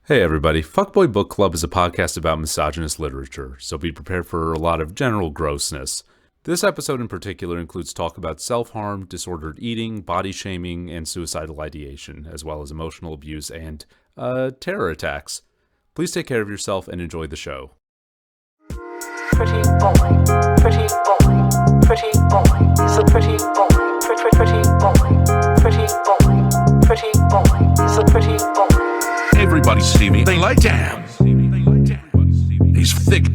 Hey everybody, Fuckboy Book Club is a podcast about misogynist literature, so be prepared for a lot of general grossness. This episode in particular includes talk about self-harm, disordered eating, body shaming, and suicidal ideation, as well as emotional abuse and, terror attacks. Please take care of yourself and enjoy the show. Pretty boy, pretty boy, pretty boy, he's a pretty boy, pretty boy, pretty boy, pretty boy, he's a pretty boy. Everybody see me, they like damn. He's thick.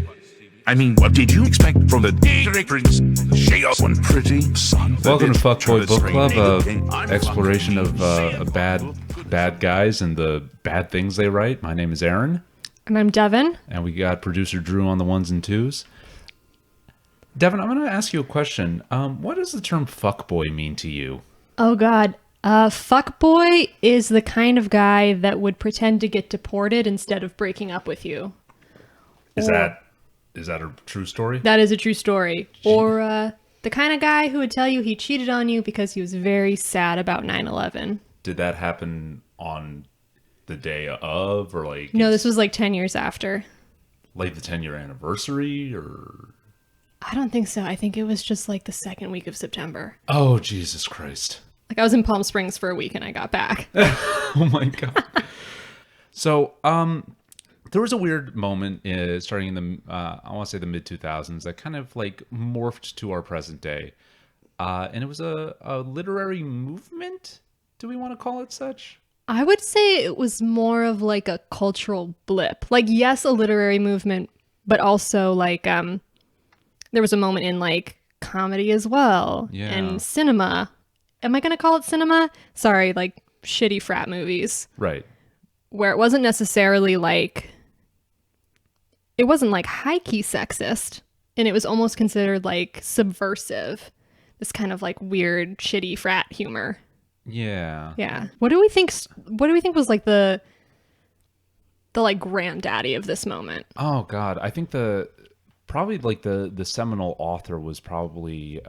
I mean, what did you expect from the directors? She up one pretty son. Welcome to Fuckboy Book Club, exploration of bad guys and the bad things they write. My name is Aaron. And I'm Devon. And we got producer Drew on the ones and twos. Devon, I'm going to ask you a question. What does the term fuckboy mean to you? Oh, God. Fuckboy is the kind of guy that would pretend to get deported instead of breaking up with you. Is that a true story? That is a true story. Or the kind of guy who would tell you he cheated on you because he was very sad about 9/11. Did that happen on the day of, or like... No, this was like 10 years after. Like the 10-year anniversary, or... I don't think so. I think it was just like the second week of September. Oh, Jesus Christ. Like I was in Palm Springs for a week and I got back. Oh my God. So, there was a weird moment starting in the, I want to say the mid-2000s that kind of like morphed to our present day. And it was a literary movement? Do we want to call it such? I would say it was more of like a cultural blip. Like, yes, a literary movement, but also like there was a moment in like comedy as well. Yeah. And cinema. Am I going to call it cinema? Sorry, like shitty frat movies. Right. Where it wasn't necessarily like, it wasn't like high-key sexist. And it was almost considered like subversive. This kind of like weird, shitty frat humor. Yeah. Yeah. What do we think was like the like granddaddy of this moment? Oh God. I think probably like the seminal author was probably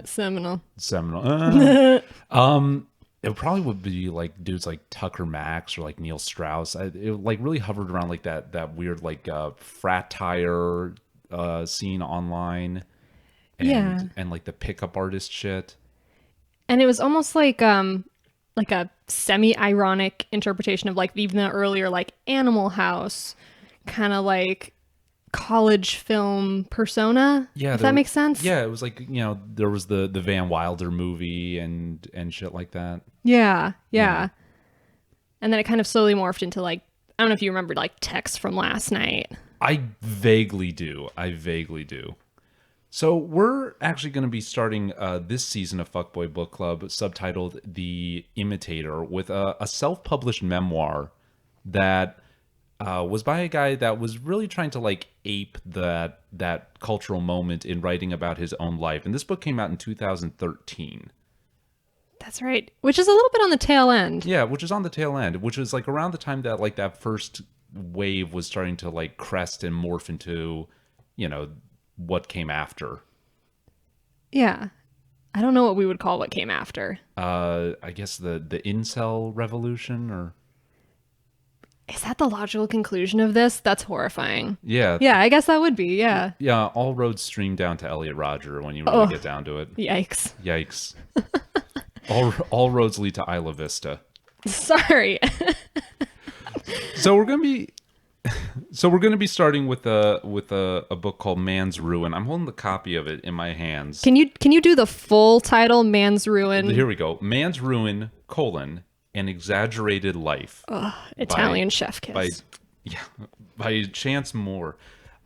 Seminal. It probably would be like dudes like Tucker Max or like Neil Strauss. It like really hovered around like that weird like frat tire scene online, and like the pickup artist shit. And it was almost like a semi-ironic interpretation of like even the earlier like Animal House kind of like college film persona. Yeah, if that makes sense. Yeah, it was like, you know, there was the Van Wilder movie and shit like that. Yeah. And then it kind of slowly morphed into like, I don't know if you remember like Text from Last Night. I vaguely do. So we're actually going to be starting this season of Fuckboy Book Club subtitled The Imitator with a self-published memoir that was by a guy that was really trying to like ape that cultural moment in writing about his own life. And this book came out in 2013. That's right. Which is a little bit on the tail end. Yeah, which is on the tail end, which is like around the time that like that first wave was starting to like crest and morph into, you know, what came after. Yeah. I don't know what we would call what came after. I guess the incel revolution, or... Is that the logical conclusion of this? That's horrifying. Yeah. Yeah, I guess that would be, yeah. Yeah, all roads stream down to Elliot Rodger when you really get down to it. Yikes. all roads lead to Isla Vista. Sorry. So we're gonna be starting with a book called Man's Ruin. I'm holding the copy of it in my hands. Can you do the full title, Man's Ruin? Here we go. Man's Ruin, An Exaggerated Life. Italian chef kiss. By Chance Moore.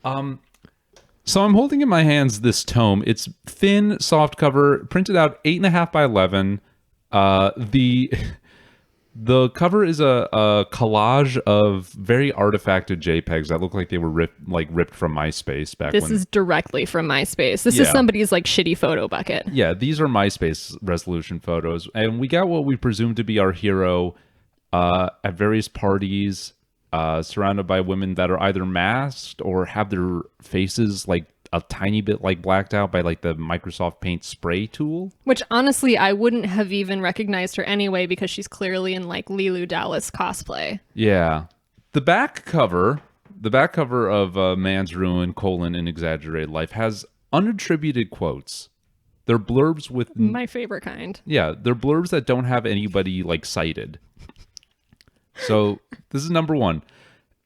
So I'm holding in my hands this tome. It's thin, soft cover, printed out 8.5 by 11. The cover is a collage of very artifacted JPEGs that look like they were ripped from MySpace back when. This is directly from MySpace. This is somebody's like shitty photo bucket. Yeah, these are MySpace resolution photos, and we got what we presume to be our hero at various parties, surrounded by women that are either masked or have their faces like a tiny bit like blacked out by like the Microsoft Paint spray tool. Which honestly, I wouldn't have even recognized her anyway because she's clearly in like Leeloo Dallas cosplay. Yeah. The back cover of Man's Ruin, an Exaggerated Life has unattributed quotes. They're blurbs with My favorite kind. yeah, they're blurbs that don't have anybody like cited. So this is number 1.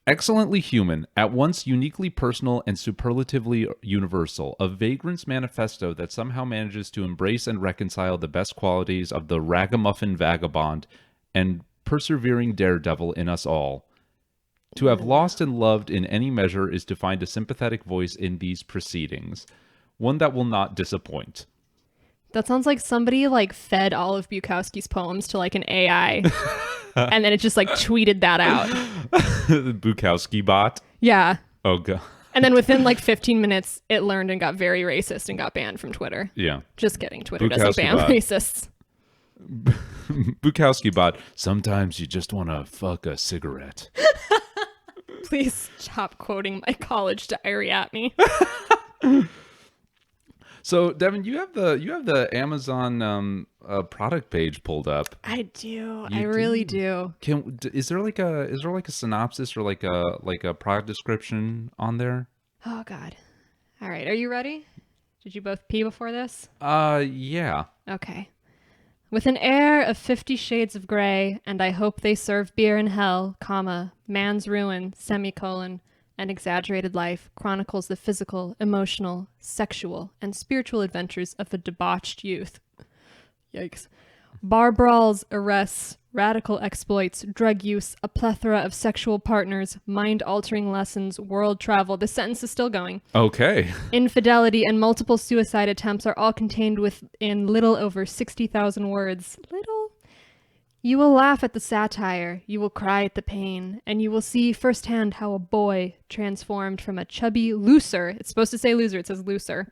Excellently human, at once uniquely personal and superlatively universal, a vagrant's manifesto that somehow manages to embrace and reconcile the best qualities of the ragamuffin vagabond and persevering daredevil in us all. To have lost and loved in any measure is to find a sympathetic voice in these proceedings, one that will not disappoint. That sounds like somebody like fed all of Bukowski's poems to like an AI and then it just like tweeted that out. The Bukowski bot. Yeah. Oh god. And then within like 15 minutes, it learned and got very racist and got banned from Twitter. Yeah. Just kidding. Twitter doesn't Bukowski ban bot. racists. Bukowski bot. Sometimes you just want to fuck a cigarette. Please stop quoting my college diary at me. So, Devin, you have the Amazon product page pulled up. I do. I really do. Is there like a synopsis or like a product description on there? Oh God. All right. Are you ready? Did you both pee before this? Yeah. Okay. With an air of 50 Shades of Grey, and I hope they serve beer in hell, comma, Man's Ruin, semicolon, an Exaggerated Life chronicles the physical, emotional, sexual, and spiritual adventures of a debauched youth. Yikes. Bar brawls, arrests, radical exploits, drug use, a plethora of sexual partners, mind-altering lessons, world travel. The sentence is still going. Okay. Infidelity and multiple suicide attempts are all contained within little over 60,000 words. Little? You will laugh at the satire, you will cry at the pain, and you will see firsthand how a boy transformed from a chubby loser, it's supposed to say loser, it says looser,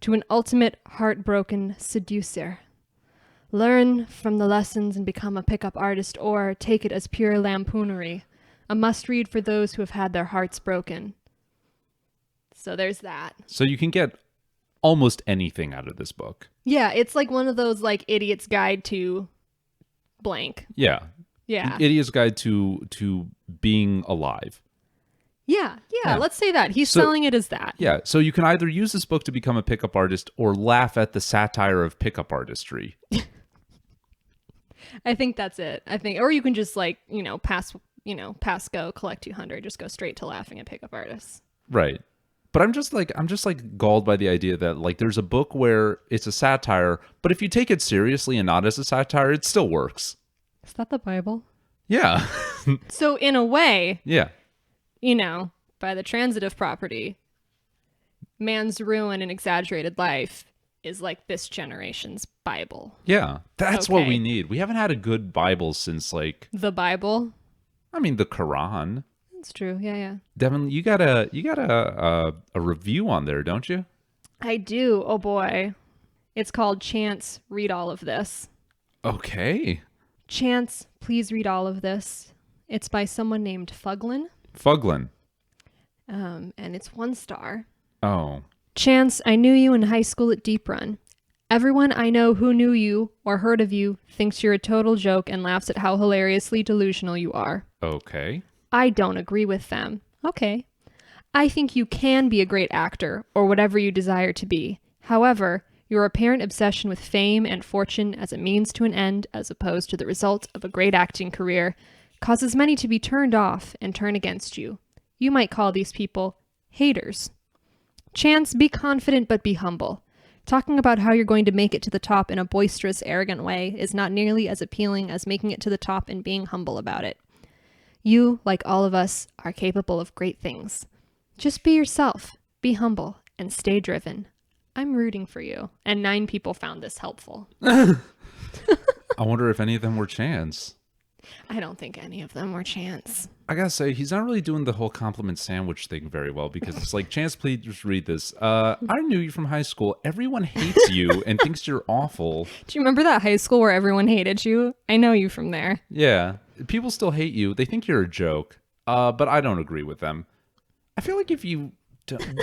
to an ultimate heartbroken seducer. Learn from the lessons and become a pickup artist, or take it as pure lampoonery. A must-read for those who have had their hearts broken. So there's that. So you can get almost anything out of this book. Yeah, it's like one of those like idiot's guide to blank. Yeah. Yeah. Idiot's Guide to being alive. Yeah, let's say that. He's selling it as that. Yeah, so you can either use this book to become a pickup artist or laugh at the satire of pickup artistry. I think that's it. Or you can just like, pass go, collect 200, just go straight to laughing at pickup artists. Right. But I'm just like galled by the idea that like there's a book where it's a satire, but if you take it seriously and not as a satire, it still works. Is that the Bible? Yeah. So in a way, Yeah. By the transitive property, Man's Ruin and Exaggerated Life is like this generation's Bible. Yeah. That's what Okay. we need. We haven't had a good Bible since like The Bible? the Quran. That's true. Yeah. Devin, you got a review on there, don't you? I do. Oh boy. It's called Chance, Read All of This. Okay. Chance, please read all of this. It's by someone named Fuglin. Fuglin. And it's 1 star. Oh. Chance, I knew you in high school at Deep Run. Everyone I know who knew you or heard of you thinks you're a total joke and laughs at how hilariously delusional you are. Okay. I don't agree with them. Okay. I think you can be a great actor or whatever you desire to be. However, your apparent obsession with fame and fortune as a means to an end as opposed to the result of a great acting career causes many to be turned off and turn against you. You might call these people haters. Chance, be confident but be humble. Talking about how you're going to make it to the top in a boisterous, arrogant way is not nearly as appealing as making it to the top and being humble about it. You, like all of us, are capable of great things. Just be yourself, be humble, and stay driven. I'm rooting for you. And 9 people found this helpful. I wonder if any of them were Chance. I don't think any of them were Chance. I gotta say, he's not really doing the whole compliment sandwich thing very well because it's like, Chance, please just read this. I knew you from high school. Everyone hates you and thinks you're awful. Do you remember that high school where everyone hated you? I know you from there. Yeah. People still hate you. They think you're a joke. But I don't agree with them. I feel like if you don't...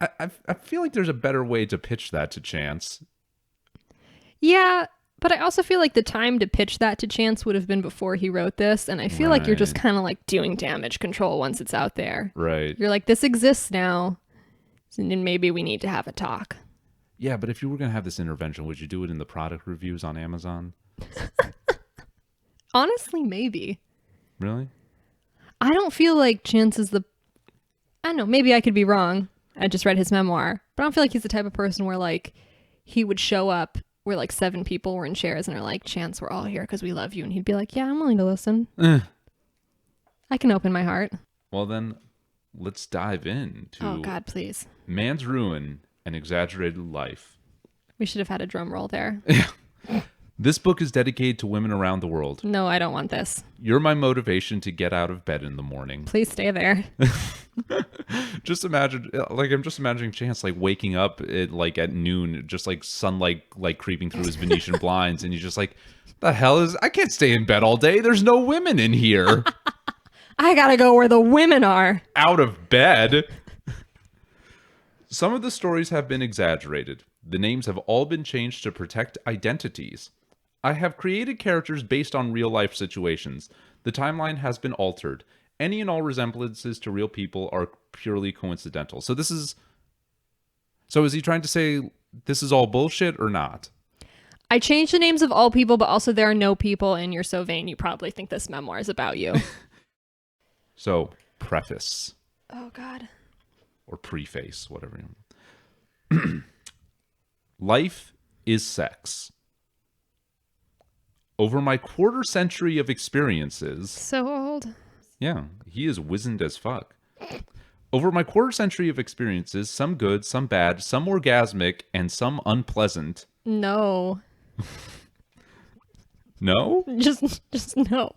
I feel like there's a better way to pitch that to Chance. Yeah, But I also feel like the time to pitch that to Chance would have been before he wrote this. And I feel like you're just Right. kind of like doing damage control once it's out there. Right. You're like, this exists now. And then maybe we need to have a talk. Yeah, but if you were going to have this intervention, would you do it in the product reviews on Amazon? Honestly, maybe. Really? I don't feel like Chance is I don't know, maybe I could be wrong. I just read his memoir. But I don't feel like he's the type of person where like he would show up where like 7 people were in chairs and are like, Chance, we're all here because we love you. And he'd be like, yeah, I'm willing to listen. I can open my heart. Well, then let's dive into Oh, God, please. Man's Ruin, An Exaggerated Life. We should have had a drum roll there. This book is dedicated to women around the world. No, I don't want this. You're my motivation to get out of bed in the morning. Please stay there. Just imagine, like, I'm just imagining Chance, like, waking up at noon, just, like, sunlight, like, creeping through his Venetian blinds, and he's just like, the hell I can't stay in bed all day. There's no women in here. I gotta go where the women are. Out of bed. Some of the stories have been exaggerated. The names have all been changed to protect identities. I have created characters based on real-life situations. The timeline has been altered. Any and all resemblances to real people are purely coincidental. So is he trying to say this is all bullshit or not? I changed the names of all people, but also there are no people, and you're so vain you probably think this memoir is about you. So, preface. Oh, God. Or preface, whatever you Life is sex. Over my quarter century of experiences... So old. Yeah, he is wizened as fuck. Over my quarter century of experiences, some good, some bad, some orgasmic, and some unpleasant. No. No? Just no.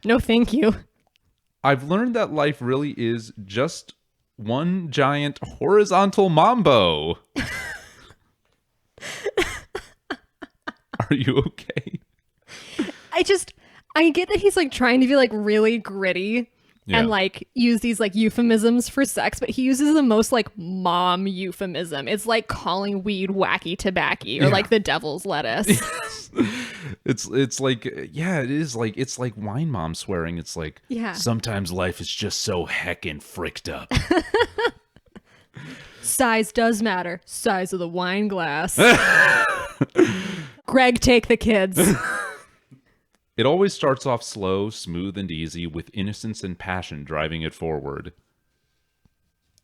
No, thank you. I've learned that life really is just one giant horizontal mambo. Are you okay? I get that he's like trying to be like really gritty and like use these like euphemisms for sex, but he uses the most like mom euphemism. It's like calling weed wacky tobacco or like the devil's lettuce. It's like, yeah, it is like, it's like wine mom swearing. It's like, sometimes life is just so heckin' fricked up. Size does matter. Size of the wine glass. Greg, take the kids. It always starts off slow, smooth, and easy, with innocence and passion driving it forward.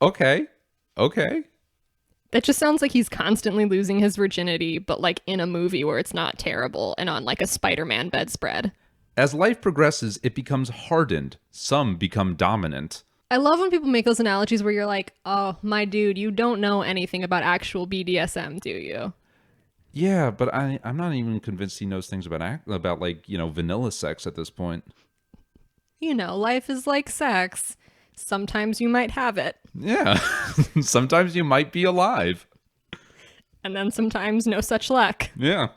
Okay. That just sounds like he's constantly losing his virginity, but like in a movie where it's not terrible and on like a Spider-Man bedspread. As life progresses, it becomes hardened. Some become dominant. I love when people make those analogies where you're like, oh, my dude, you don't know anything about actual BDSM, do you? Yeah, but I'm not even convinced he knows things about like, you know, vanilla sex at this point. You know, life is like sex. Sometimes you might have it. Yeah. Sometimes you might be alive. And then sometimes no such luck. Yeah.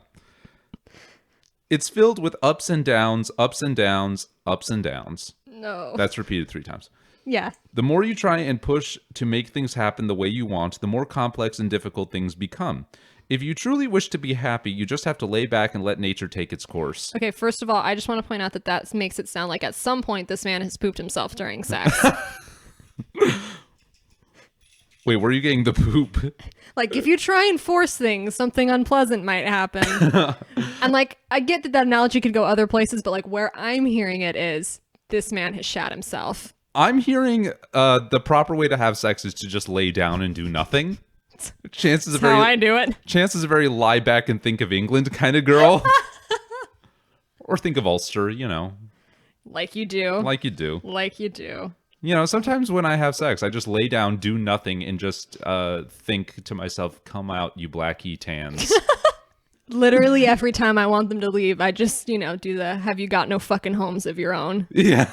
It's filled with ups and downs, ups and downs, ups and downs. No. That's repeated 3 times. Yeah. The more you try and push to make things happen the way you want, the more complex and difficult things become. If you truly wish to be happy, you just have to lay back and let nature take its course. Okay, first of all, I just want to point out that makes it sound like at some point this man has pooped himself during sex. Wait, where are you getting the poop? Like, if you try and force things, something unpleasant might happen. And, like, I get that analogy could go other places, but, like, where I'm hearing it is this man has shat himself. I'm hearing the proper way to have sex is to just lay down and do nothing. Chance is a That's how I do it. Chance is a very lie back and think of England kind of girl. Or think of Ulster, you know. Like you do. Like you do. Like you do. You know, sometimes when I have sex, I just lay down, do nothing, and just think to myself, come out, you black tans. Literally every time I want them to leave, I just, you know, do the have you got no fucking homes of your own. Yeah.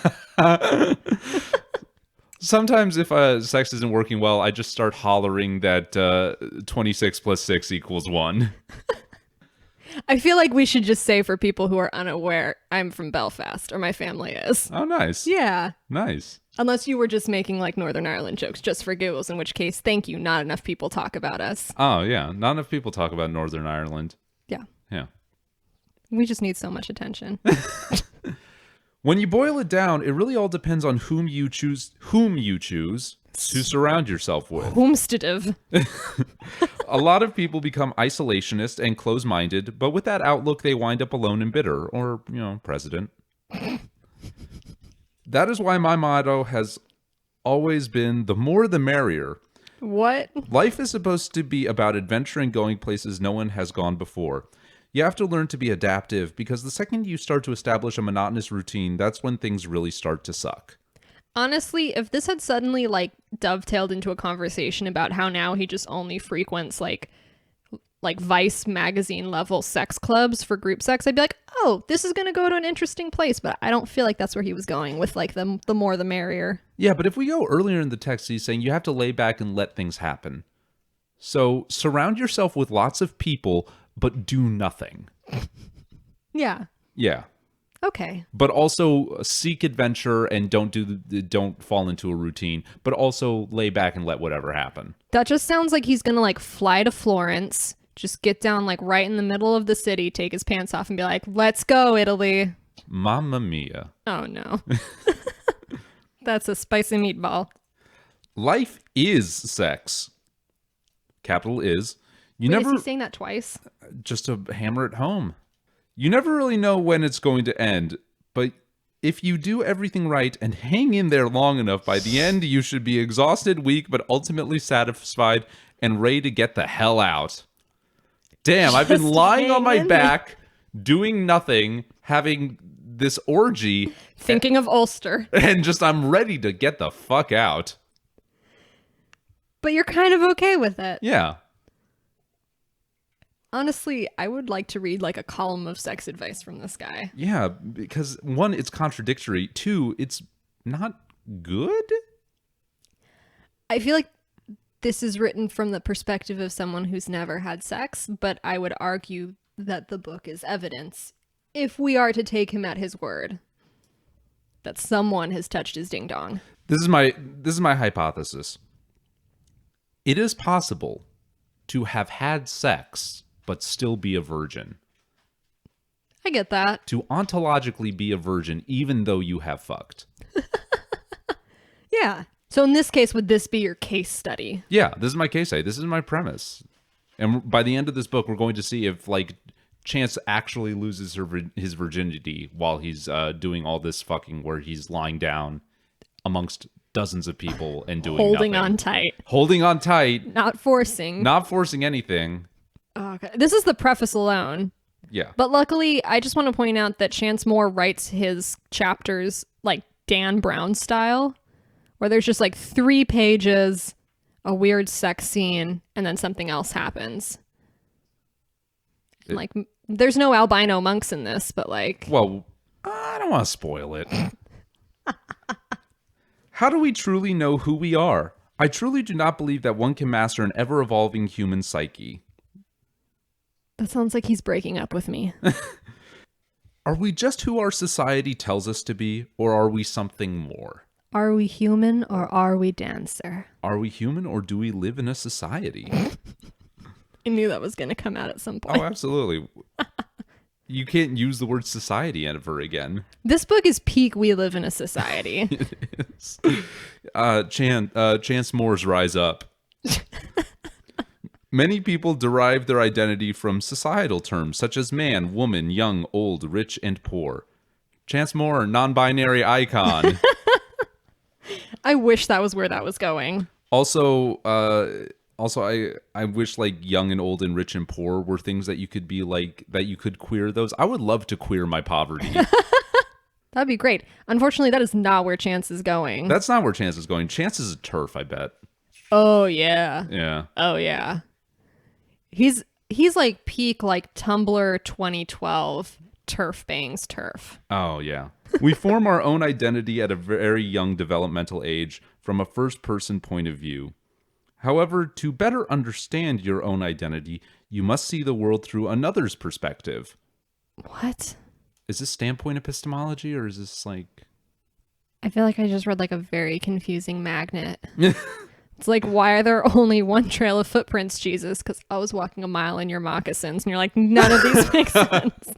Sometimes if sex isn't working well, I just start hollering that 26 plus 6 equals 1. I feel like we should just say for people who are unaware, I'm from Belfast, or my family is. Oh, nice. Yeah. Nice. Unless you were just making like Northern Ireland jokes just for giggles, in which case, thank you. Not enough people talk about us. Oh, yeah. Not enough people talk about Northern Ireland. Yeah. Yeah. We just need so much attention. When you boil it down, it really all depends on whom you choose to surround yourself with. Homestative. A lot of people become isolationist and close-minded, but with that outlook, they wind up alone and bitter, or, president. That is why my motto has always been the more the merrier. What? Life is supposed to be about adventure and going places no one has gone before. You have to learn to be adaptive, because the second you start to establish a monotonous routine, that's when things really start to suck. Honestly, if this had suddenly dovetailed into a conversation about how now he just only frequents like Vice magazine level sex clubs for group sex, I'd be like, oh, this is going to go to an interesting place. But I don't feel like that's where he was going with the more the merrier. Yeah, but if we go earlier in the text, he's saying you have to lay back and let things happen. So surround yourself with lots of people, but do nothing. Yeah. Yeah. Okay. But also seek adventure and don't fall into a routine, but also lay back and let whatever happen. That just sounds like he's going to fly to Florence, just get down right in the middle of the city, take his pants off and be like, let's go, Italy. Mamma mia. Oh, no. That's a spicy meatball. Life is sex. Capital is. Wait, is he saying that twice? Just to hammer it home. You never really know when it's going to end, but if you do everything right and hang in there long enough, by the end you should be exhausted, weak, but ultimately satisfied and ready to get the hell out. Damn, I've been lying on my back, doing nothing, having this orgy. Thinking of Ulster. And I'm ready to get the fuck out. But you're kind of okay with it. Yeah. Honestly, I would like to read a column of sex advice from this guy. Yeah, because one, it's contradictory. Two, it's not good. I feel like this is written from the perspective of someone who's never had sex, but I would argue that the book is evidence, if we are to take him at his word, that someone has touched his ding dong. This is my hypothesis. It is possible to have had sex but still be a virgin. I get that. To ontologically be a virgin even though you have fucked. Yeah. So in this case, would this be your case study? Yeah, this is my case study. This is my premise. And by the end of this book, we're going to see if Chance actually loses his virginity while he's doing all this fucking where he's lying down amongst dozens of people and doing Holding nothing. on tight. Holding on tight. Not forcing. Not forcing anything. Okay. This is the preface alone. Yeah. But luckily, I just want to point out that Chance Moore writes his chapters Dan Brown style, where there's just 3 pages, a weird sex scene, and then something else happens. There's no albino monks in this, but Well, I don't want to spoil it. How do we truly know who we are? I truly do not believe that one can master an ever-evolving human psyche. That sounds like he's breaking up with me. Are we just who our society tells us to be, or are we something more? Are we human or are we dancer? Are we human or do we live in a society? I knew that was going to come out at some point. Oh, absolutely. You can't use the word society ever again. This book is peak we live in a society. It is. Chance Moore's Rise Up. Many people derive their identity from societal terms such as man, woman, young, old, rich, and poor. Chance Moore, non-binary icon. I wish that was where that was going. Also, I wish young and old and rich and poor were things that you could be that you could queer those. I would love to queer my poverty. That'd be great. Unfortunately, that is not where Chance is going. That's not where Chance is going. Chance is a turf, I bet. Oh, yeah. Yeah. Oh, yeah. He's peak Tumblr 2012 turf bangs turf. Oh, yeah. We form our own identity at a very young developmental age from a first-person point of view. However, to better understand your own identity, you must see the world through another's perspective. What? Is this standpoint epistemology, or is this I feel like I just read a very confusing magnet It's like, why are there only one trail of footprints, Jesus? Because I was walking a mile in your moccasins. And you're like, none of these make sense.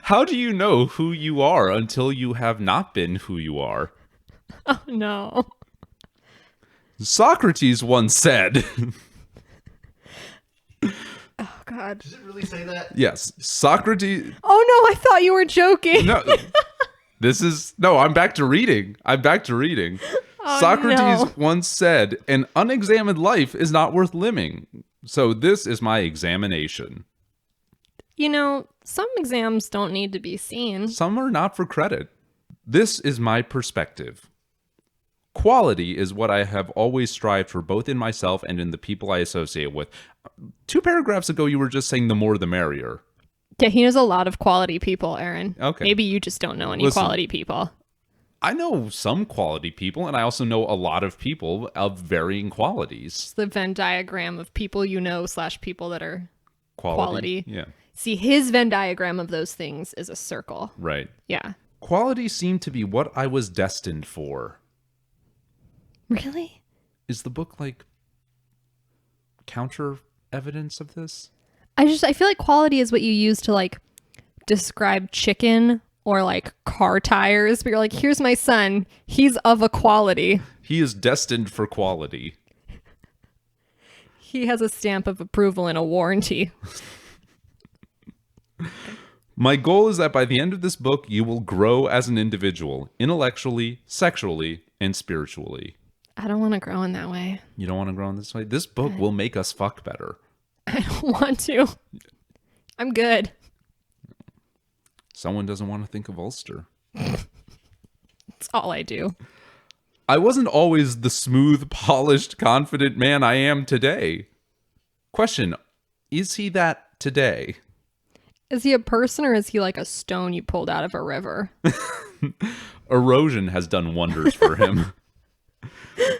How do you know who you are until you have not been who you are? Oh, no. Socrates once said... Oh, God. Does it really say that? Yes, Socrates... Oh, no, I thought you were joking. No, I'm back to reading. Oh, Socrates no. once said, an unexamined life is not worth living. So this is my examination. You know, some exams don't need to be seen. Some are not for credit. This is my perspective. Quality is what I have always strived for, both in myself and in the people I associate with. 2 paragraphs ago, you were just saying the more the merrier. Yeah, he knows a lot of quality people, Aaron. Okay. Maybe you just don't know any Listen. quality people. I know some quality people, and I also know a lot of people of varying qualities. It's the Venn diagram of people you know / people that are quality. Yeah, See, his Venn diagram of those things is a circle. right. Yeah. Quality seemed to be what I was destined for. Really? Is the book like counter evidence of this? I feel like quality is what you use to like describe chicken or like car tires, but you're like, here's my son. He's of a quality. He is destined for quality. He has a stamp of approval and a warranty. My goal is that by the end of this book, you will grow as an individual, intellectually, sexually, and spiritually. I don't want to grow in that way. You don't want to grow in this way? This book will make us fuck better. I don't want to. I'm good. Someone doesn't want to think of Ulster. That's all I do. I wasn't always the smooth, polished, confident man I am today. Question, is he that today? Is he a person or is he like a stone you pulled out of a river? Erosion has done wonders for him.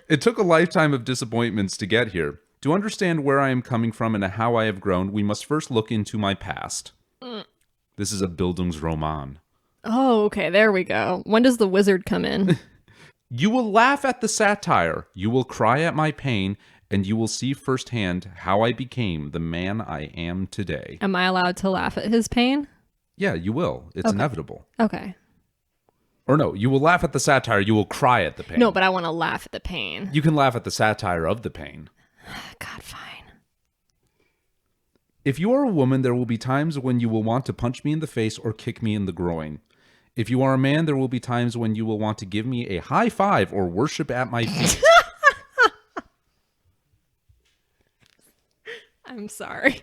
It took a lifetime of disappointments to get here. To understand where I am coming from and how I have grown, we must first look into my past. This is a Bildungsroman. Oh, okay. There we go. When does the wizard come in? You will laugh at the satire, you will cry at my pain, and you will see firsthand how I became the man I am today. Am I allowed to laugh at his pain? Yeah, you will. It's inevitable. Okay. Or no, you will laugh at the satire, you will cry at the pain. No, but I want to laugh at the pain. You can laugh at the satire of the pain. God, fine. If you are a woman, there will be times when you will want to punch me in the face or kick me in the groin. If you are a man, there will be times when you will want to give me a high five or worship at my feet. I'm sorry.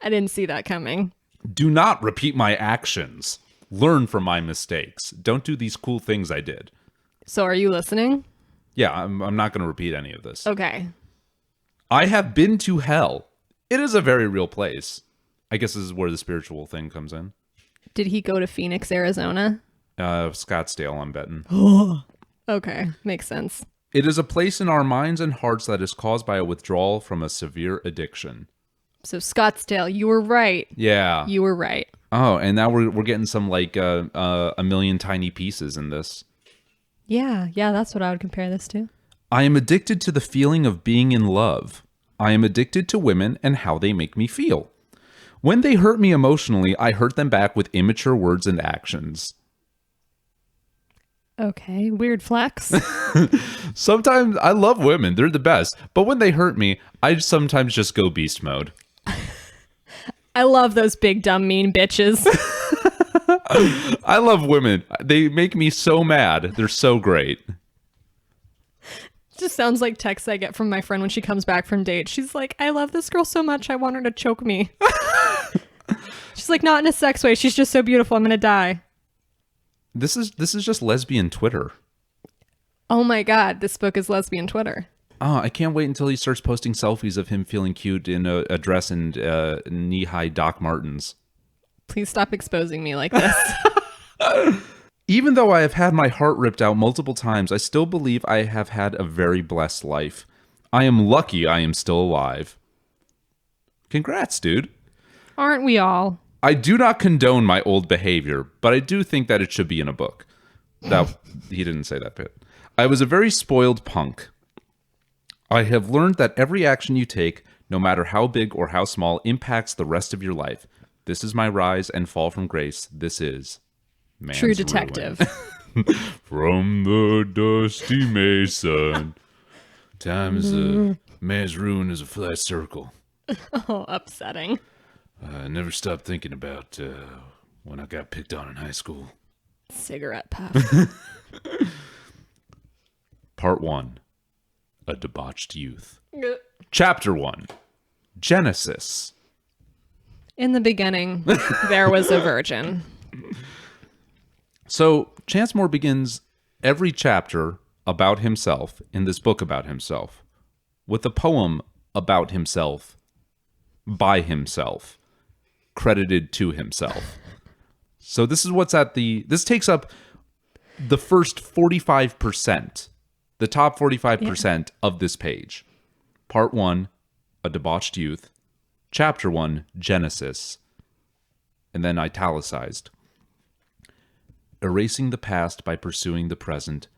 I didn't see that coming. Do not repeat my actions. Learn from my mistakes. Don't do these cool things I did. So are you listening? Yeah, I'm not going to repeat any of this. Okay. I have been to hell. It is a very real place. I guess this is where the spiritual thing comes in. Did he go to Phoenix, Arizona? Scottsdale, I'm betting. Okay. Makes sense. It is a place in our minds and hearts that is caused by a withdrawal from a severe addiction. So Scottsdale, you were right. Yeah. You were right. Oh, and now we're getting some like a million tiny pieces in this. Yeah, that's what I would compare this to. I am addicted to the feeling of being in love. I am addicted to women and how they make me feel. When they hurt me emotionally, I hurt them back with immature words and actions. Okay, weird flex. Sometimes I love women. They're the best. But when they hurt me, I sometimes just go beast mode. I love those big, dumb, mean bitches. I love women. They make me so mad. They're so great. Just sounds like texts I get from my friend when she comes back from dates. She's like, I love this girl so much, I want her to choke me. She's like, not in a sex way. She's just so beautiful. I'm going to die. This is just lesbian Twitter. Oh my God, this book is lesbian Twitter. Oh, I can't wait until he starts posting selfies of him feeling cute in a dress and knee-high Doc Martens. Please stop exposing me like this. Even though I have had my heart ripped out multiple times, I still believe I have had a very blessed life. I am lucky I am still alive. Congrats, dude. Aren't we all? I do not condone my old behavior, but I do think that it should be in a book. That he didn't say that bit. I was a very spoiled punk. I have learned that every action you take, no matter how big or how small, impacts the rest of your life. This is my rise and fall from grace. This is man's True ruin. detective. From the dusty mason, time is a man's ruin is a flat circle. Oh, upsetting. I never stopped thinking about when I got picked on in high school. Cigarette puff. Part 1. A Debauched Youth. Chapter 1. Genesis. In the beginning, there was a virgin. So, Chancemore begins every chapter about himself in this book about himself with a poem about himself by himself, credited to himself. So this is what's this takes up the first 45%, the top 45% of this page. Part 1, A Debauched Youth. Chapter 1, Genesis. And then italicized. Erasing the past by pursuing the present,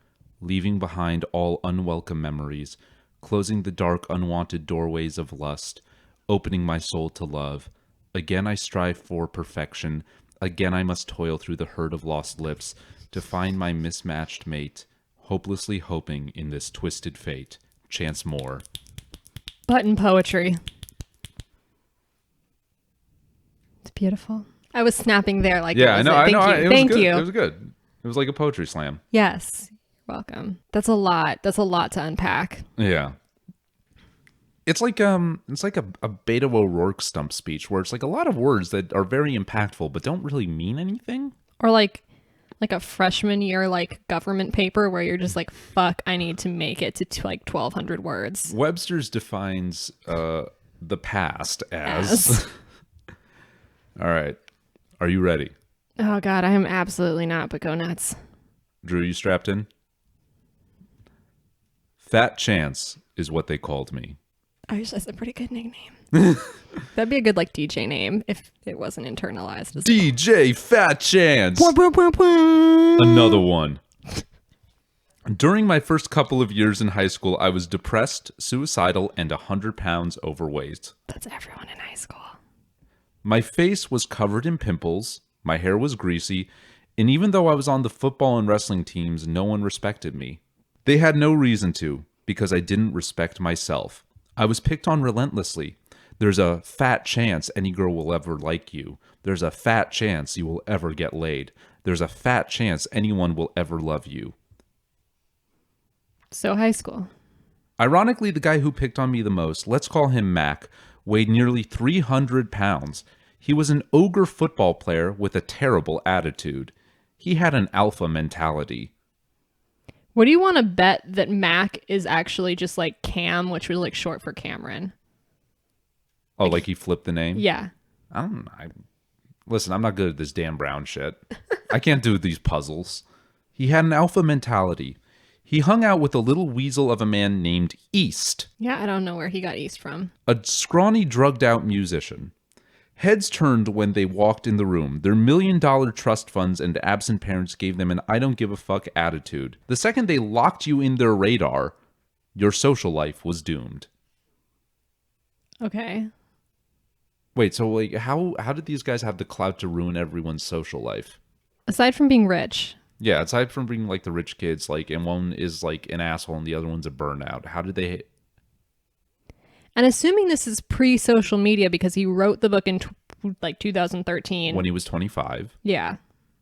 leaving behind all unwelcome memories, closing the dark, unwanted doorways of lust, opening my soul to love. Again I strive for perfection. Again I must toil through the herd of lost lips to find my mismatched mate, hopelessly hoping in this twisted fate. Chancemore. Button poetry. It's beautiful. I was snapping there like Yeah, I know. Thank you. Thank you. It was good. It was like a poetry slam. Yes. You're welcome. That's a lot. That's a lot to unpack. Yeah. It's like a Beto O'Rourke stump speech where it's like a lot of words that are very impactful but don't really mean anything. Or like a freshman year like government paper where you're just like, fuck, I need to make it to like 1,200 words. Webster's defines the past as. All right. Are you ready? Oh God, I am absolutely not, but go nuts. Drew, you strapped in? Fat Chance is what they called me. That's a pretty good nickname. That'd be a good like DJ name if it wasn't internalized. DJ Fat Chance. Bwah, bwah, bwah, bwah. Another one. During my first couple of years in high school, I was depressed, suicidal, and 100 pounds overweight. That's everyone in high school. My face was covered in pimples, my hair was greasy, and even though I was on the football and wrestling teams, no one respected me. They had no reason to, because I didn't respect myself. I was picked on relentlessly. There's a fat chance any girl will ever like you. There's a fat chance you will ever get laid. There's a fat chance anyone will ever love you. So high school. Ironically, the guy who picked on me the most, let's call him Mac, weighed nearly 300 pounds. He was an ogre football player with a terrible attitude. He had an alpha mentality. What do you want to bet that Mac is actually just like Cam, which was like short for Cameron? Oh, like he flipped the name? Yeah. I don't know. Listen, I'm not good at this Dan Brown shit. I can't do these puzzles. He had an alpha mentality. He hung out with a little weasel of a man named East. Yeah, I don't know where he got East from. A scrawny, drugged-out musician. Heads turned when they walked in the room. Their $1 million trust funds and absent parents gave them an I-don't-give-a-fuck attitude. The second they locked you in their radar, your social life was doomed. Okay. Wait, so like, how did these guys have the clout to ruin everyone's social life? Aside from being rich. Yeah, aside from being like the rich kids, like, and one is like an asshole and the other one's a burnout. How did they... And assuming this is pre-social media because he wrote the book in like 2013. When he was 25. Yeah.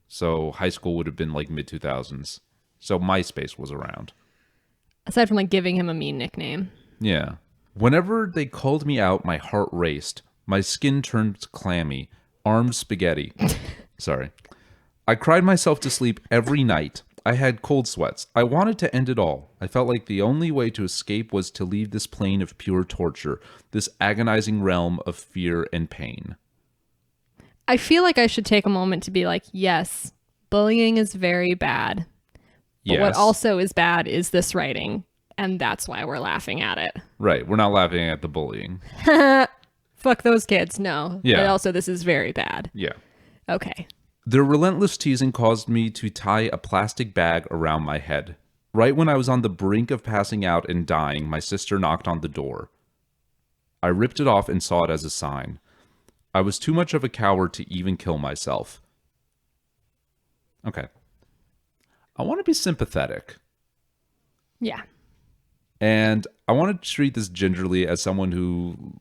So high school would have been like mid-2000s. So MySpace was around. Aside from like giving him a mean nickname. Yeah. Whenever they called me out, my heart raced. My skin turned clammy. Arms spaghetti. Sorry. I cried myself to sleep every night. I had cold sweats. I wanted to end it all. I felt like the only way to escape was to leave this plane of pure torture, this agonizing realm of fear and pain. I feel like I should take a moment to be like, yes, bullying is very bad. But Yes. what also is bad is this writing. And that's why we're laughing at it. Right. We're not laughing at the bullying. Fuck those kids. No. Yeah. But also, this is very bad. Yeah. Okay. Their relentless teasing caused me to tie a plastic bag around my head. Right when I was on the brink of passing out and dying, my sister knocked on the door. I ripped it off and saw it as a sign. I was too much of a coward to even kill myself. Okay. I want to be sympathetic. Yeah. And I want to treat this gingerly as someone who,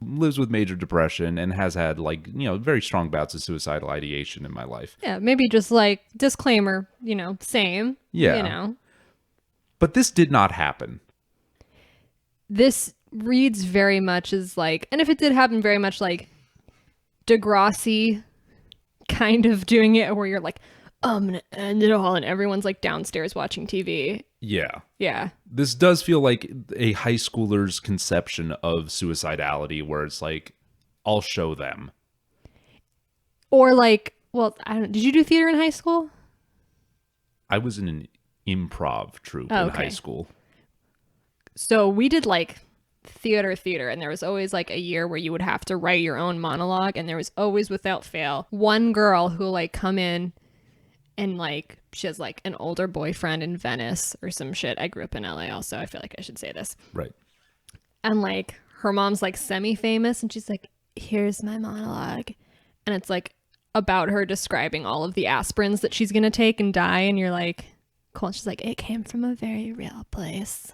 lives with major depression and has had, very strong bouts of suicidal ideation in my life. Yeah, maybe just like disclaimer, same. Yeah. But this did not happen. This reads very much as like, and if it did happen, very much like Degrassi kind of doing it where you're like, I'm gonna end it all, and everyone's like downstairs watching TV. Yeah. Yeah. This does feel like a high schooler's conception of suicidality where it's like, I'll show them. Or like, well, I don't, did you do theater in high school? I was in an improv troupe in high school. So we did like theater, and there was always like a year where you would have to write your own monologue, and there was always, without fail, one girl who like come in and like she has like an older boyfriend in Venice or some shit. I grew up in LA also. I feel like I should say this. Right. And like her mom's like semi-famous, and she's like, here's my monologue. And it's like about her describing all of the aspirins that she's going to take and die. And you're like, cool. And she's like, it came from a very real place.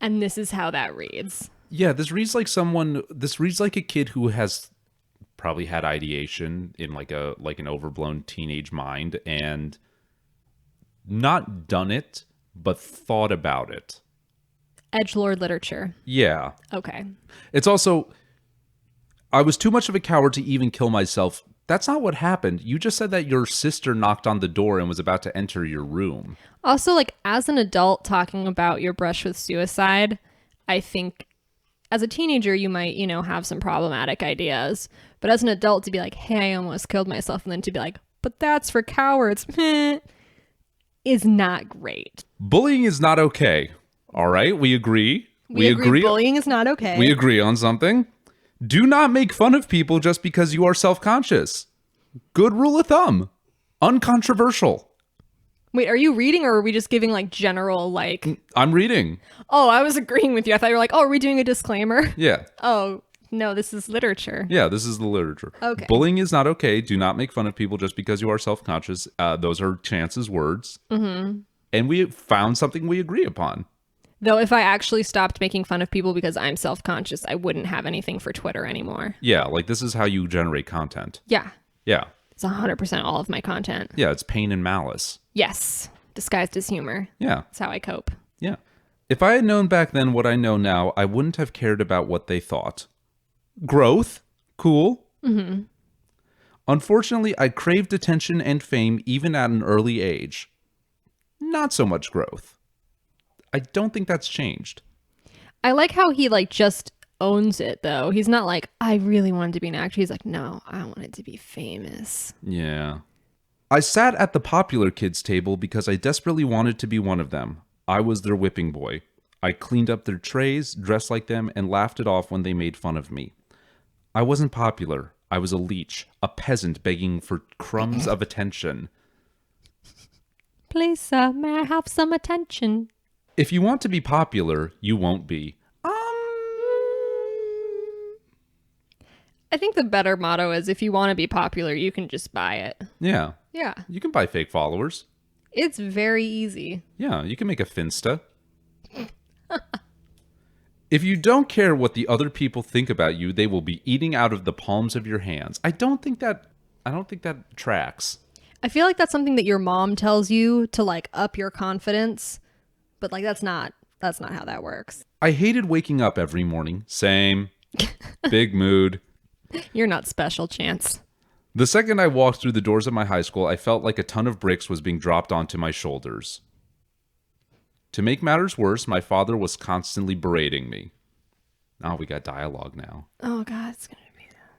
And this is how that reads. Yeah, this reads like a kid who has probably had ideation in like an overblown teenage mind and not done it, but thought about it. Edgelord literature. Yeah. Okay. It's also, I was too much of a coward to even kill myself. That's not what happened. You just said that your sister knocked on the door and was about to enter your room. Also, like, as an adult talking about your brush with suicide, I think as a teenager, you might, have some problematic ideas. But as an adult, to be like, hey, I almost killed myself, and then to be like, but that's for cowards, is not great. Bullying is not okay. All right, we agree. We agree bullying is not okay. We agree on something. Do not make fun of people just because you are self-conscious. Good rule of thumb. Uncontroversial. Wait, are you reading, or are we just giving like general like... I'm reading. Oh, I was agreeing with you. I thought you were like, oh, are we doing a disclaimer? Yeah. Oh, no, this is literature. Yeah, this is the literature. Okay. Bullying is not okay. Do not make fun of people just because you are self-conscious. Those are Chance's words. Mm-hmm. And we found something we agree upon. Though if I actually stopped making fun of people because I'm self-conscious, I wouldn't have anything for Twitter anymore. Yeah, like this is how you generate content. Yeah. Yeah. It's 100% all of my content. Yeah, it's pain and malice. Yes. Disguised as humor. Yeah. That's how I cope. Yeah. If I had known back then what I know now, I wouldn't have cared about what they thought. Growth. Cool. Mm-hmm. Unfortunately, I craved attention and fame even at an early age. Not so much growth. I don't think that's changed. I like how he like just owns it though. He's not like, I really wanted to be an actor. He's like, no, I wanted to be famous. Yeah. I sat at the popular kids table because I desperately wanted to be one of them. I was their whipping boy. I cleaned up their trays, dressed like them, and laughed it off when they made fun of me. I wasn't popular. I was a leech, a peasant begging for crumbs of attention. Please, sir, may I have some attention? If you want to be popular, you won't be. I think the better motto is if you want to be popular, you can just buy it. Yeah. Yeah. You can buy fake followers. It's very easy. Yeah, you can make a Finsta. If you don't care what the other people think about you, they will be eating out of the palms of your hands. I don't think that tracks. I feel like that's something that your mom tells you to like up your confidence, but like that's not how that works. I hated waking up every morning. Same. Big mood. You're not special, Chance. The second I walked through the doors of my high school, I felt like a ton of bricks was being dropped onto my shoulders. To make matters worse, my father was constantly berating me. Oh, we got dialogue now. Oh, God, it's going to be that.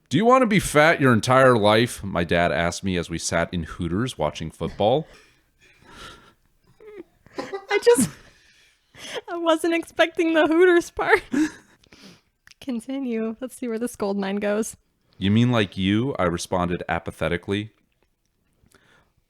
Do you want to be fat your entire life? My dad asked me as we sat in Hooters watching football. I wasn't expecting the Hooters part. Continue. Let's see where this gold mine goes. You mean like you? I responded apathetically.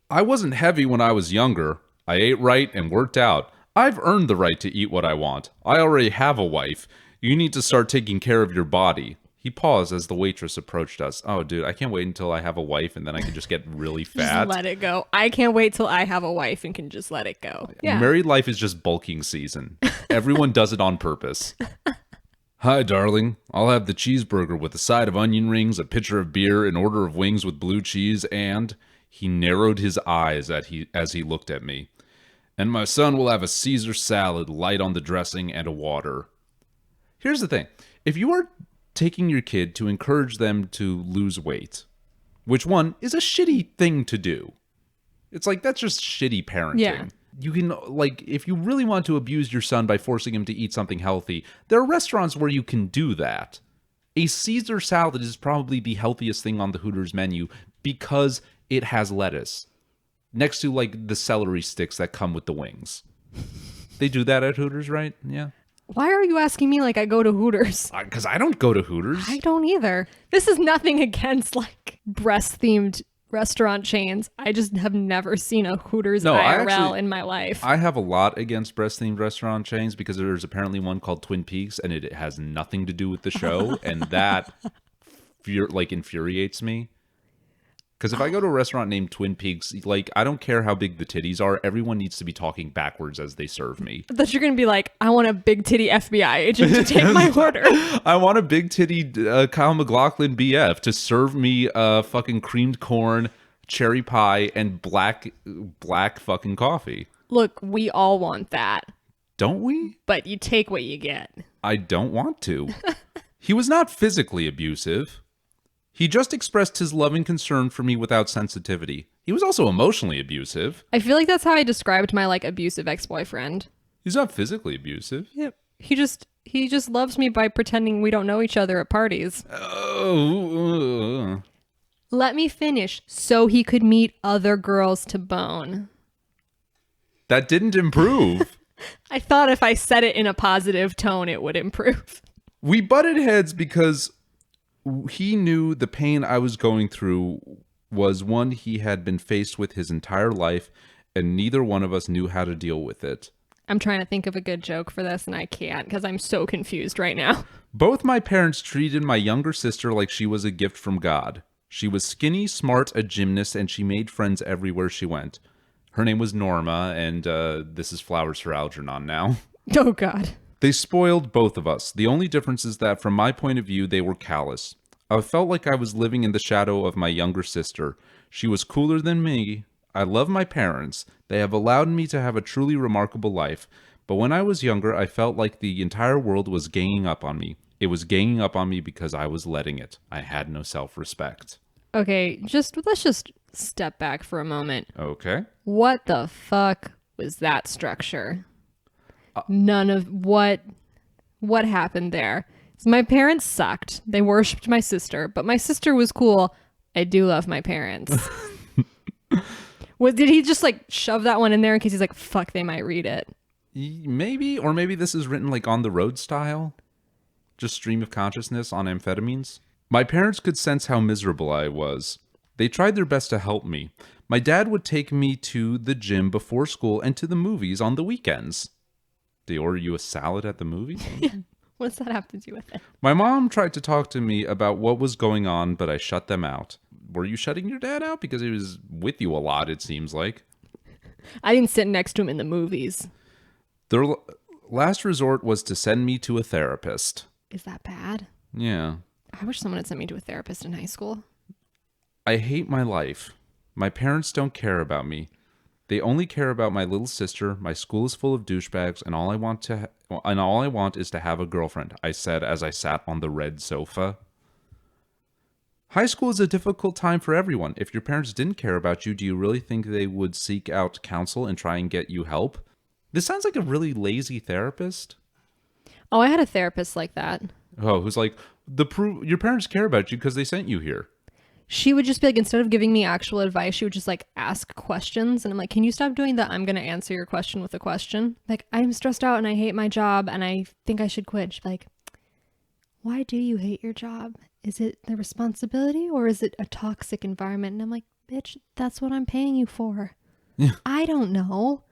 I wasn't heavy when I was younger. I ate right and worked out. I've earned the right to eat what I want. I already have a wife. You need to start taking care of your body. He paused as the waitress approached us. Oh, dude, I can't wait until I have a wife and then I can just get really fat. Just let it go. I can't wait till I have a wife and can just let it go. Yeah. Married life is just bulking season. Everyone does it on purpose. Hi, darling. I'll have the cheeseburger with a side of onion rings, a pitcher of beer, an order of wings with blue cheese, and he narrowed his eyes as he looked at me. And my son will have a Caesar salad light on the dressing and a water. Here's the thing. If you are taking your kid to encourage them to lose weight, which one is a shitty thing to do. It's like, that's just shitty parenting. Yeah. You can, like, if you really want to abuse your son by forcing him to eat something healthy, there are restaurants where you can do that. A Caesar salad is probably the healthiest thing on the Hooters menu because it has lettuce. Next to, like, the celery sticks that come with the wings. They do that at Hooters, right? Yeah. Why are you asking me like I go to Hooters? Because I don't go to Hooters. I don't either. This is nothing against like breast-themed restaurant chains. I just have never seen a Hooters IRL in my life. I have a lot against breast-themed restaurant chains because there's apparently one called Twin Peaks and it has nothing to do with the show. And that infuriates me. Because if I go to a restaurant named Twin Peaks, like, I don't care how big the titties are. Everyone needs to be talking backwards as they serve me. I thought you're going to be like, I want a big titty FBI agent to take my order. I want a big titty Kyle MacLachlan BF to serve me fucking creamed corn, cherry pie, and black fucking coffee. Look, we all want that. Don't we? But you take what you get. I don't want to. He was not physically abusive. He just expressed his loving concern for me without sensitivity. He was also emotionally abusive. I feel like that's how I described my like abusive ex-boyfriend. He's not physically abusive. Yep. He just loves me by pretending we don't know each other at parties. Let me finish so he could meet other girls to bone. That didn't improve. I thought if I said it in a positive tone, it would improve. We butted heads because he knew the pain I was going through was one he had been faced with his entire life, and neither one of us knew how to deal with it. I'm trying to think of a good joke for this, and I can't because I'm so confused right now. Both my parents treated my younger sister like she was a gift from God. She was skinny, smart, a gymnast, and she made friends everywhere she went. Her name was Norma, and this is flowers for Algernon now. Oh, God. They spoiled both of us. The only difference is that from my point of view, they were callous. I felt like I was living in the shadow of my younger sister. She was cooler than me. I love my parents. They have allowed me to have a truly remarkable life. But when I was younger, I felt like the entire world was ganging up on me. It was ganging up on me because I was letting it. I had no self-respect. Okay, let's just step back for a moment. Okay. What the fuck was that structure? None of what happened there. So my parents sucked. They worshipped my sister, but my sister was cool. I do love my parents. Did he just like shove that one in there in case he's like, fuck, they might read it? Maybe, or maybe this is written like on the road style. Just stream of consciousness on amphetamines. My parents could sense how miserable I was. They tried their best to help me. My dad would take me to the gym before school and to the movies on the weekends. They order you a salad at the movies? What's that have to do with it? My mom tried to talk to me about what was going on, but I shut them out. Were you shutting your dad out? Because he was with you a lot, it seems like. I didn't sit next to him in the movies. Their last resort was to send me to a therapist. Is that bad? Yeah. I wish someone had sent me to a therapist in high school. I hate my life. My parents don't care about me. They only care about my little sister. My school is full of douchebags, and all I want is to have a girlfriend, I said as I sat on the red sofa. High school is a difficult time for everyone. If your parents didn't care about you, do you really think they would seek out counsel and try and get you help? This sounds like a really lazy therapist. Oh, I had a therapist like that. Oh, who's like, your parents care about you because they sent you here. She would just be like, instead of giving me actual advice, she would just like ask questions. And I'm like, can you stop doing that? I'm going to answer your question with a question. Like, I'm stressed out and I hate my job and I think I should quit. She'd be like, why do you hate your job? Is it the responsibility or is it a toxic environment? And I'm like, bitch, that's what I'm paying you for. Yeah. I don't know.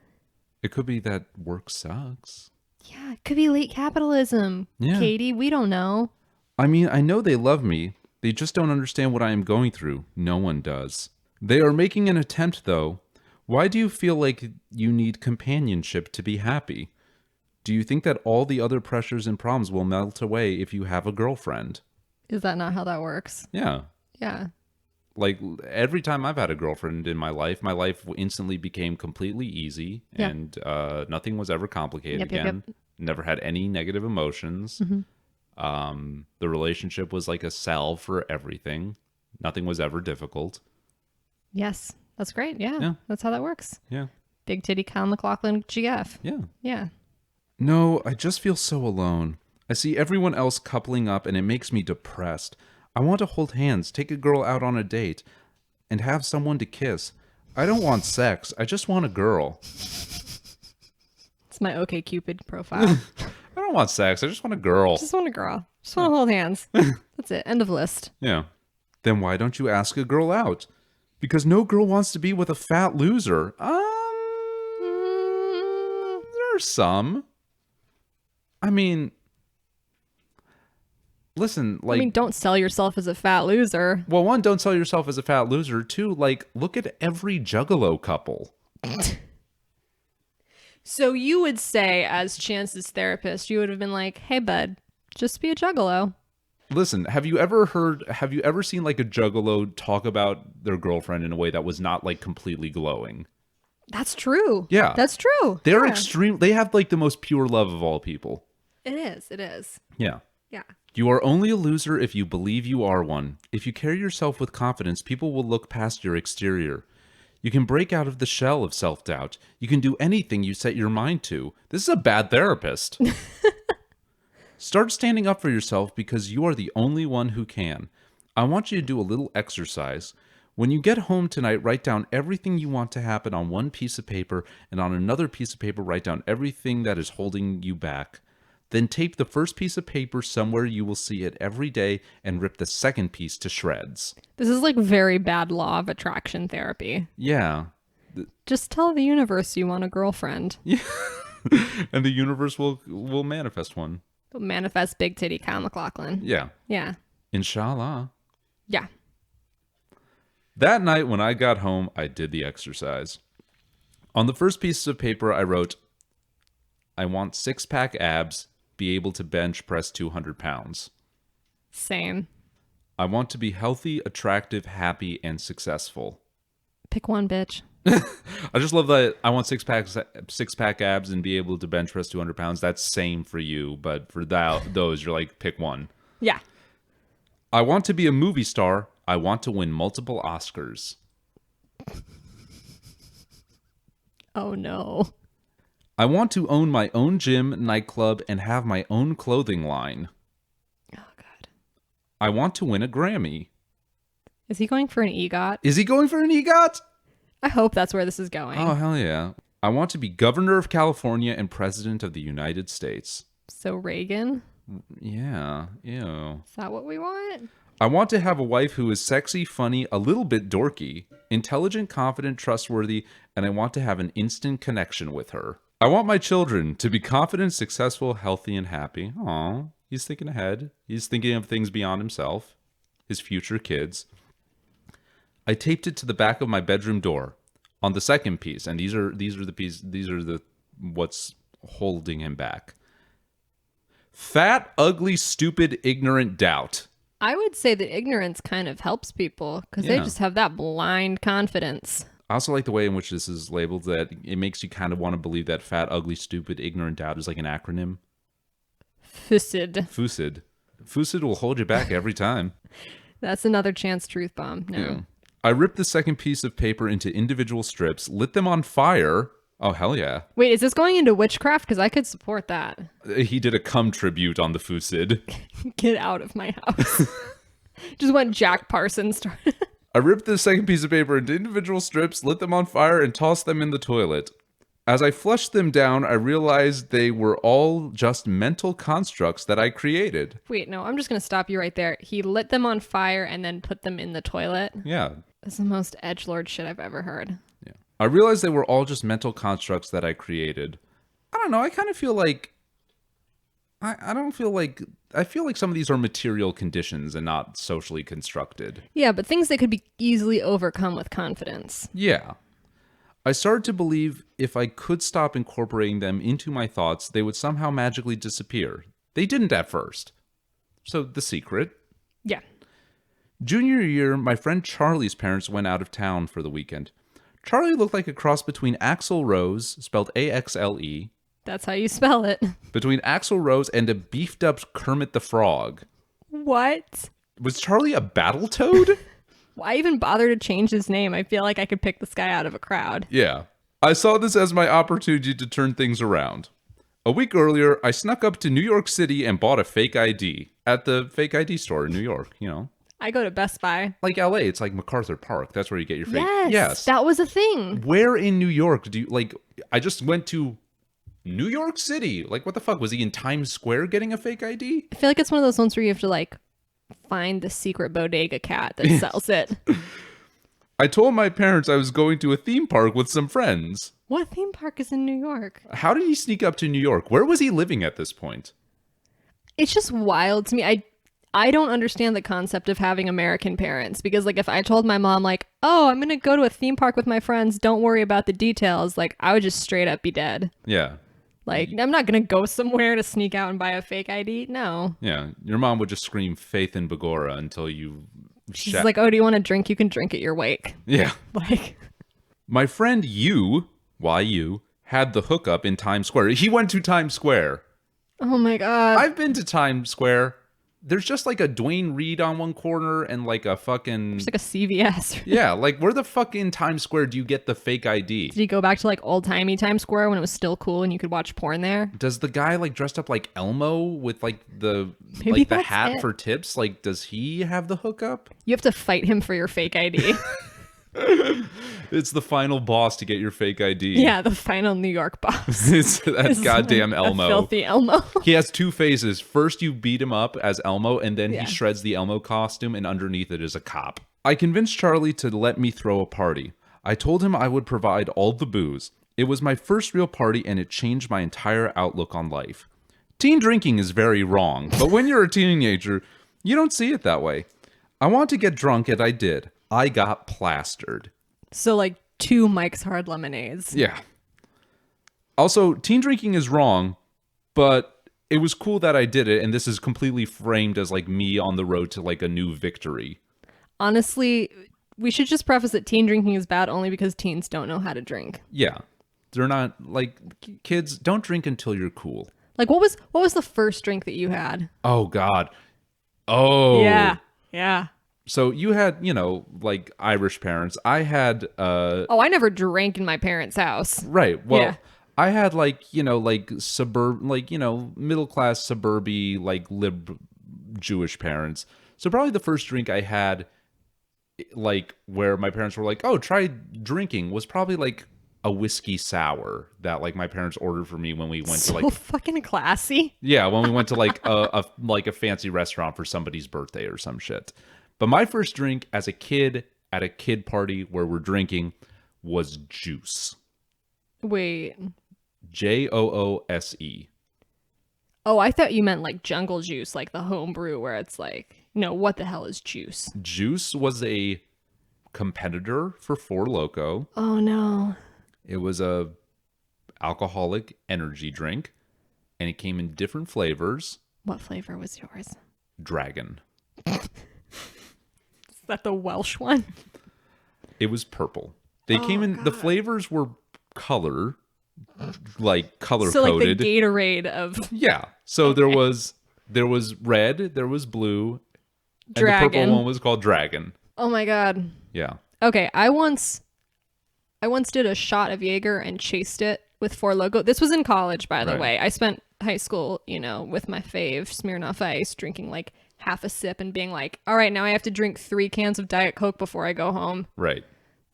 It could be that work sucks. Yeah, it could be late capitalism. Yeah. Katie, we don't know. I mean, I know they love me. They just don't understand what I am going through. No one does. They are making an attempt, though. Why do you feel like you need companionship to be happy? Do you think that all the other pressures and problems will melt away if you have a girlfriend? Is that not how that works? Yeah. Yeah. Like, every time I've had a girlfriend in my life instantly became completely easy, Yeah. and nothing was ever complicated Yep, yep, again. Never had any negative emotions. The relationship was like a salve for everything. Nothing was ever difficult. Yes. That's great. Yeah. Yeah. That's how that works. Yeah. Big titty Kyle McLaughlin GF. Yeah. Yeah. No, I just feel so alone. I see everyone else coupling up and it makes me depressed. I want to hold hands, take a girl out on a date, and have someone to kiss. I don't want sex. I just want a girl. It's my OkCupid profile. I don't want sex. I just want a girl. Just want a girl. Just want to hold hands. That's it. End of list. Yeah. Then why don't you ask a girl out? Because no girl wants to be with a fat loser. There are some. I mean, listen, like, I mean, don't sell yourself as a fat loser. well, one, don't sell yourself as a fat loser. Two, like, look at every Juggalo couple. So you would say, as Chance's therapist, you would have been like, hey, bud, just be a juggalo. Listen, have you ever seen like a Juggalo talk about their girlfriend in a way that was not like completely glowing? That's true. Yeah. That's true. They're Yeah. extreme. They have like the most pure love of all people. It is. It is. Yeah. Yeah. You are only a loser if you believe you are one. If you carry yourself with confidence, people will look past your exterior. You can break out of the shell of self-doubt. You can do anything you set your mind to. This is a bad therapist. Start standing up for yourself because you are the only one who can. I want you to do a little exercise. When you get home tonight, write down everything you want to happen on one piece of paper, and on another piece of paper, write down everything that is holding you back. Then tape the first piece of paper somewhere you will see it every day and rip the second piece to shreds. This is like very bad law of attraction therapy. Yeah. Just tell the universe you want a girlfriend. And the universe will manifest one. Manifest big titty Kyle McLaughlin. Yeah. Yeah. Inshallah. Yeah. That night when I got home, I did the exercise. On the first piece of paper, I wrote, I want six-pack abs, be able to bench press 200 pounds. Same. I want to be healthy, attractive, happy, and successful. Pick one, bitch. I just love that I want six-pack abs and be able to bench press 200 pounds. That's same for you, but for those, you're like, pick one. Yeah. I want to be a movie star. I want to win multiple Oscars. Oh, no. I want to own my own gym, nightclub, and have my own clothing line. Oh, God. I want to win a Grammy. Is he going for an EGOT? Is he going for an EGOT? I hope that's where this is going. Oh, hell yeah. I want to be governor of California and president of the United States. So Reagan? Yeah, ew. Is that what we want? I want to have a wife who is sexy, funny, a little bit dorky, intelligent, confident, trustworthy, and I want to have an instant connection with her. I want my children to be confident, successful, healthy, and happy. Aw, he's thinking ahead. He's thinking of things beyond himself, his future kids. I taped it to the back of my bedroom door on the second piece, and these are what's holding him back. Fat, ugly, stupid, ignorant doubt. I would say that ignorance kind of helps people because they Yeah. just have that blind confidence. I also like the way in which this is labeled, that it makes you kind of want to believe that fat, ugly, stupid, ignorant doubt is like an acronym. FUSID. FUSID. FUSID will hold you back every time. That's another Chance truth bomb. No. Yeah. I ripped the second piece of paper into individual strips, lit them on fire. Oh, hell yeah. Wait, is this going into witchcraft? Because I could support that. He did a cum tribute on the FUSID. Get out of my house. Just went Jack Parsons. I ripped the second piece of paper into individual strips, lit them on fire, and tossed them in the toilet. As I flushed them down, I realized they were all just mental constructs that I created. Wait, no, I'm just going to stop you right there. He lit them on fire and then put them in the toilet. Yeah. That's the most edgelord shit I've ever heard. Yeah. I realized they were all just mental constructs that I created. I don't know. I kind of feel like I don't feel like I feel like some of these are material conditions and not socially constructed. Yeah, but things that could be easily overcome with confidence. Yeah. I started to believe if I could stop incorporating them into my thoughts, they would somehow magically disappear. They didn't at first. So, the secret. Yeah. Junior year, my friend Charlie's parents went out of town for the weekend. Charlie looked like a cross between Axl Rose, spelled A-X-L-E, That's how you spell it. between Axl Rose and a beefed up Kermit the Frog. What? Was Charlie a Battletoad? Why even bother to change his name? I feel like I could pick this guy out of a crowd. Yeah. I saw this as my opportunity to turn things around. A week earlier, I snuck up to New York City and bought a fake ID at the fake ID store in New York, you know. I go to Best Buy. Like LA, it's like MacArthur Park. That's where you get your fake. Yes. That was a thing. Where in New York do you, like, I just went to New York City. Like, what the fuck? Was he in Times Square getting a fake ID? I feel like it's one of those ones where you have to like find the secret bodega cat that sells it. I told my parents I was going to a theme park with some friends. What theme park is in New York? How did he sneak up to New York? Where was he living at this point? It's just wild to me. I don't understand the concept of having American parents because like if I told my mom like, "Oh, I'm going to go to a theme park with my friends, don't worry about the details," like I would just straight up be dead. Yeah. Like I'm not going to go somewhere to sneak out and buy a fake ID. No. Yeah. Your mom would just scream Faith in Begorra until you... She's like, "Oh, do you want a drink? You can drink at your wake." Yeah. Like... My friend you, had the hookup in Times Square. He went to Times Square. Oh my God. I've been to Times Square. There's just like a Dwayne Reed on one corner and like a fucking... It's like a CVS. Yeah, like where the fuck in Times Square do you get the fake ID? Did you go back to like old-timey Times Square when it was still cool and you could watch porn there? Does the guy like dressed up like Elmo with like the Maybe the that's hat it. for tips? Like, does he have the hookup? You have to fight him for your fake ID. It's the final boss to get your fake ID. Yeah, the final New York boss. It's that It's goddamn like Elmo. A filthy Elmo. He has two phases. First, you beat him up as Elmo, and then Yeah. he shreds the Elmo costume, and underneath it is a cop. I convinced Charlie to let me throw a party. I told him I would provide all the booze. It was my first real party, and it changed my entire outlook on life. Teen drinking is very wrong, but when you're a teenager, you don't see it that way. I want to get drunk, and I did. I got plastered. So like 2 Mike's Hard Lemonades. Yeah. Also, teen drinking is wrong, but it was cool that I did it, and this is completely framed as like me on the road to like a new victory. Honestly, we should just preface that teen drinking is bad only because teens don't know how to drink. Yeah. They're not like kids don't drink until you're cool. Like what was the first drink that you had? Oh God. Oh. Yeah. Yeah. So you had, you know, like Irish parents. I had Oh, I never drank in my parents' house. right. Well, Yeah. I had like, you know, like middle class suburby like Jewish parents. So probably the first drink I had like where my parents were like, "Oh, try drinking," was probably like a whiskey sour that like my parents ordered for me when we went So to like fucking classy. yeah, when we went to like a fancy restaurant for somebody's birthday or some shit. But my first drink as a kid at a kid party where we're drinking was juice. Wait. Joose. Oh, I thought you meant like Jungle Juice, like the home brew where it's like, no, what the hell is juice? Juice was a competitor for Four Loko. Oh no. It was a alcoholic energy drink, and it came in different flavors. What flavor was yours? Dragon. Is that the Welsh one? It was purple. They came in. The flavors were color coded. So like the Gatorade of Yeah. So there was red, there was blue, and the Dragon. purple one was called Dragon. Oh my god. Yeah. Okay, I once did a shot of Jaeger and chased it with Four Loko. This was in college, by the Right. way. I spent high school, you know, with my fave Smirnoff Ice, drinking like half a sip and being like, all right, now I have to drink 3 cans of Diet Coke before I go home. Right.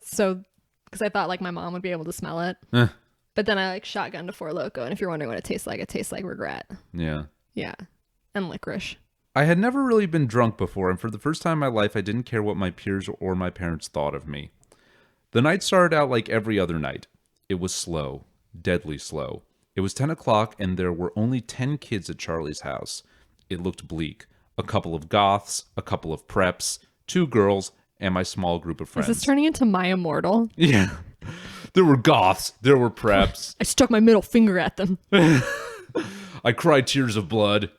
So, because I thought like my mom would be able to smell it. Eh. But then I like shotgun to Four Loko, and if you're wondering what it tastes like regret. Yeah. Yeah, and licorice. I had never really been drunk before, and for the first time in my life, I didn't care what my peers or my parents thought of me. The night started out like every other night. It was slow, deadly slow. It was 10 o'clock and there were only 10 kids at Charlie's house. It looked bleak. A couple of goths, a couple of preps, 2 girls, and my small group of friends. Is this turning into My Immortal? Yeah. There were goths, there were preps. I stuck my middle finger at them. I cried tears of blood.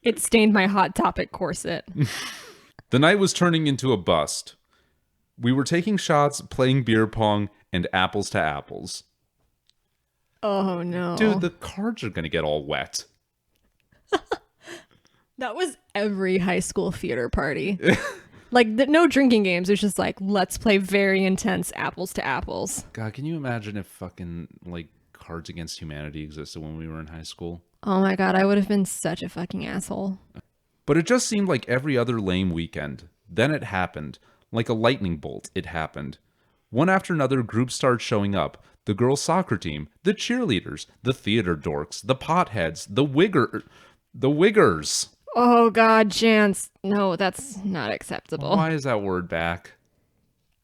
It stained my Hot Topic corset. The night was turning into a bust. We were taking shots, playing beer pong, and apples to apples. Oh, no. Dude, the cards are going to get all wet. That was every high school theater party. Like, no drinking games. It was just like, let's play very intense apples to apples. God, can you imagine if fucking, like, Cards Against Humanity existed when we were in high school? Oh my god, I would have been such a fucking asshole. But it just seemed like every other lame weekend. Then it happened. Like a lightning bolt, it happened. One after another, groups started showing up. The girls' soccer team, the cheerleaders, the theater dorks, the potheads, the wiggers. Oh god, Chance. No, that's not acceptable. Why is that word back?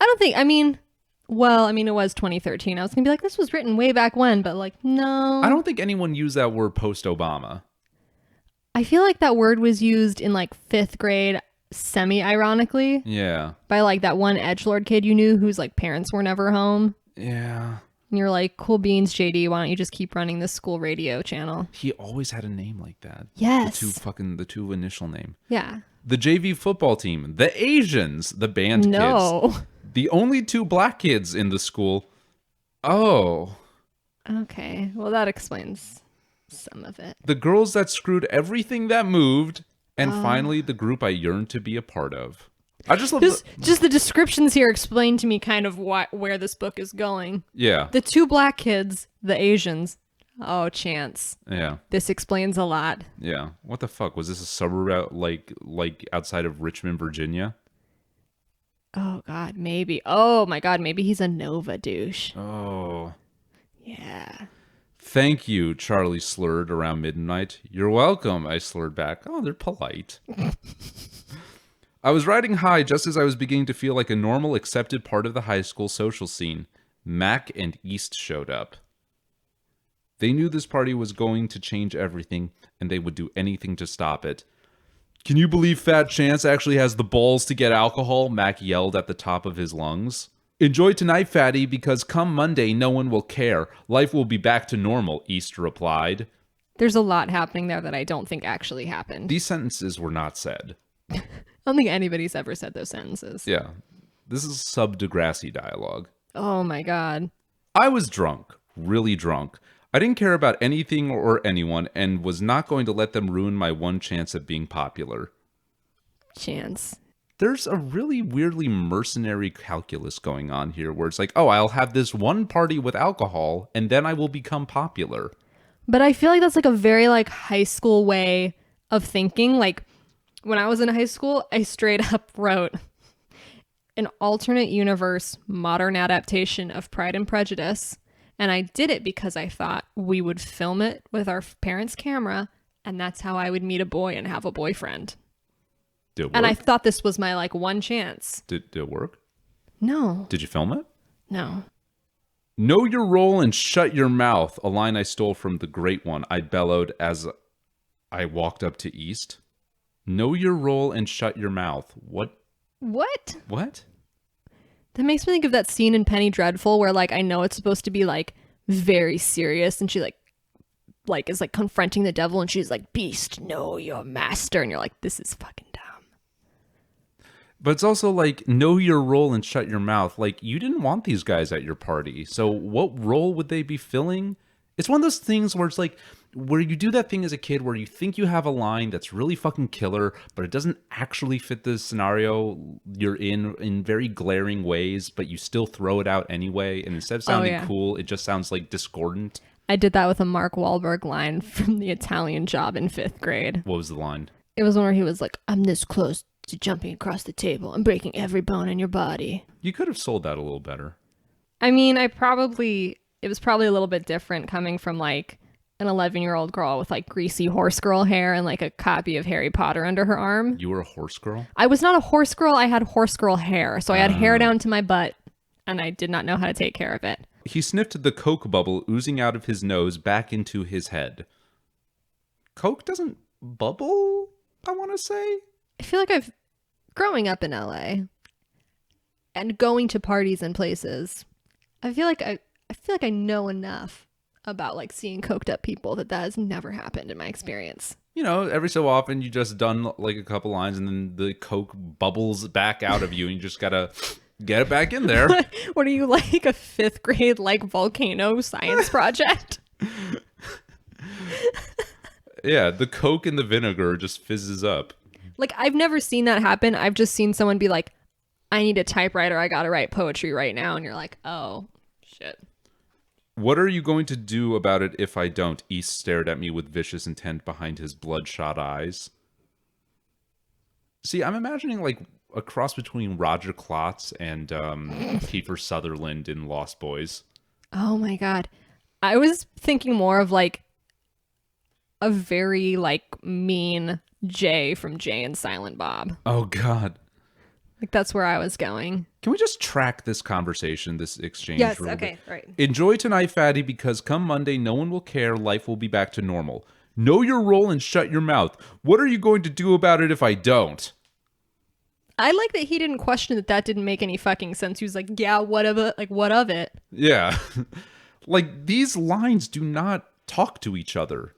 I don't think, it was 2013. I was gonna be like, this was written way back when, but like, no. I don't think anyone used that word post-Obama. I feel like that word was used in like 5th grade, semi-ironically. Yeah. By like that one edgelord kid you knew whose like parents were never home. Yeah. And you're like, cool beans, JD, why don't you just keep running this school radio channel? He always had a name like that. Yes. The two initial name. Yeah. The JV football team, the Asians, the band No. kids. The only 2 black kids in the school. Oh. Okay. Well, that explains some of it. The girls that screwed everything that moved. And finally, the group I yearned to be a part of. I just love Just the descriptions here explain to me kind of where this book is going. Yeah. The 2 black kids, the Asians. Oh, Chance. Yeah. This explains a lot. Yeah. What the fuck? Was this a suburb out, like outside of Richmond, Virginia? Oh, God, maybe. Oh, my God, maybe he's a Nova douche. Oh. Yeah. Thank you, Charlie slurred around midnight. You're welcome, I slurred back. Oh, they're polite. I was riding high just as I was beginning to feel like a normal, accepted part of the high school social scene. Mac and East showed up. They knew this party was going to change everything, and they would do anything to stop it. Can you believe Fat Chance actually has the balls to get alcohol? Mac yelled at the top of his lungs. Enjoy tonight, fatty, because come Monday, no one will care. Life will be back to normal, East replied. There's a lot happening there that I don't think actually happened. These sentences were not said. I don't think anybody's ever said those sentences. Yeah. This is sub-Degrassi dialogue. Oh my god. I was drunk. Really drunk. I didn't care about anything or anyone and was not going to let them ruin my one chance at being popular. Chance. There's a really weirdly mercenary calculus going on here where it's like, oh, I'll have this one party with alcohol and then I will become popular. But I feel like that's like a very like high school way of thinking. Like when I was in high school, I straight up wrote an alternate universe modern adaptation of Pride and Prejudice. And I did it because I thought we would film it with our parents' camera and that's how I would meet a boy and have a boyfriend. Did it work? And I thought this was my like one chance. Did it work? No. Did you film it? No. Know your role and shut your mouth, a line I stole from the Great One, I bellowed as I walked up to East. Know your role and shut your mouth. What? What? What? That makes me think of that scene in Penny Dreadful where like I know it's supposed to be like very serious and she like is like confronting the devil and she's like, beast, know your master. And you're like, this is fucking dumb. But it's also like, know your role and shut your mouth. Like, you didn't want these guys at your party. So what role would they be filling? It's one of those things where it's like, where you do that thing as a kid where you think you have a line that's really fucking killer, but it doesn't actually fit the scenario you're in very glaring ways, but you still throw it out anyway. And instead of sounding cool, it just sounds like discordant. I did that with a Mark Wahlberg line from The Italian Job in 5th grade. What was the line? It was one where he was like, I'm this close to jumping across the table and breaking every bone in your body. You could have sold that a little better. I mean, it was probably a little bit different coming from like an 11-year-old girl with like greasy horse girl hair and like a copy of Harry Potter under her arm. You were a horse girl? I was not a horse girl. I had horse girl hair. So I had hair down to my butt and I did not know how to take care of it. He sniffed the Coke bubble oozing out of his nose back into his head. Coke doesn't bubble, I want to say. I feel like growing up in LA and going to parties and places, I feel like I know enough about like seeing coked up people that has never happened in my experience. You know, every so often you just done like a couple lines and then the Coke bubbles back out of you and you just gotta get it back in there. What are you, like a 5th grade like volcano science project? Yeah, the Coke and the vinegar just fizzes up. Like, I've never seen that happen. I've just seen someone be like, I need a typewriter. I gotta write poetry right now. And you're like, oh, shit. What are you going to do about it if I don't? East stared at me with vicious intent behind his bloodshot eyes. See, I'm imagining like a cross between Roger Klotz and Kiefer Sutherland in Lost Boys. Oh my God. I was thinking more of like a very like mean Jay from Jay and Silent Bob. Oh God. Like that's where I was going. Can we just track this conversation, this exchange? Yes, a little okay, bit? right. Enjoy tonight, fatty, because come Monday, no one will care. Life will be back to normal. Know your role and shut your mouth. What are you going to do about it if I don't? I like that he didn't question that didn't make any fucking sense. He was like, yeah, what of it? Like, what of it? Yeah. Like, these lines do not talk to each other.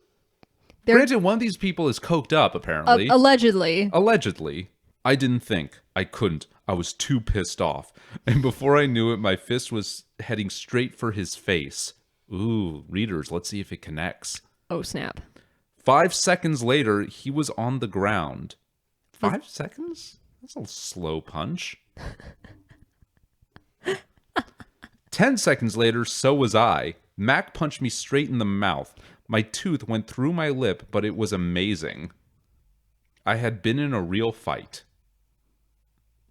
They're- Granted, one of these people is coked up, apparently. Allegedly. Allegedly. I didn't think. I couldn't. I was too pissed off. And before I knew it, my fist was heading straight for his face. Ooh, readers, let's see if it connects. Oh, snap. 5 seconds later, he was on the ground. 5 seconds? That's a slow punch. 10 seconds later, so was I. Mac punched me straight in the mouth. My tooth went through my lip, but it was amazing. I had been in a real fight.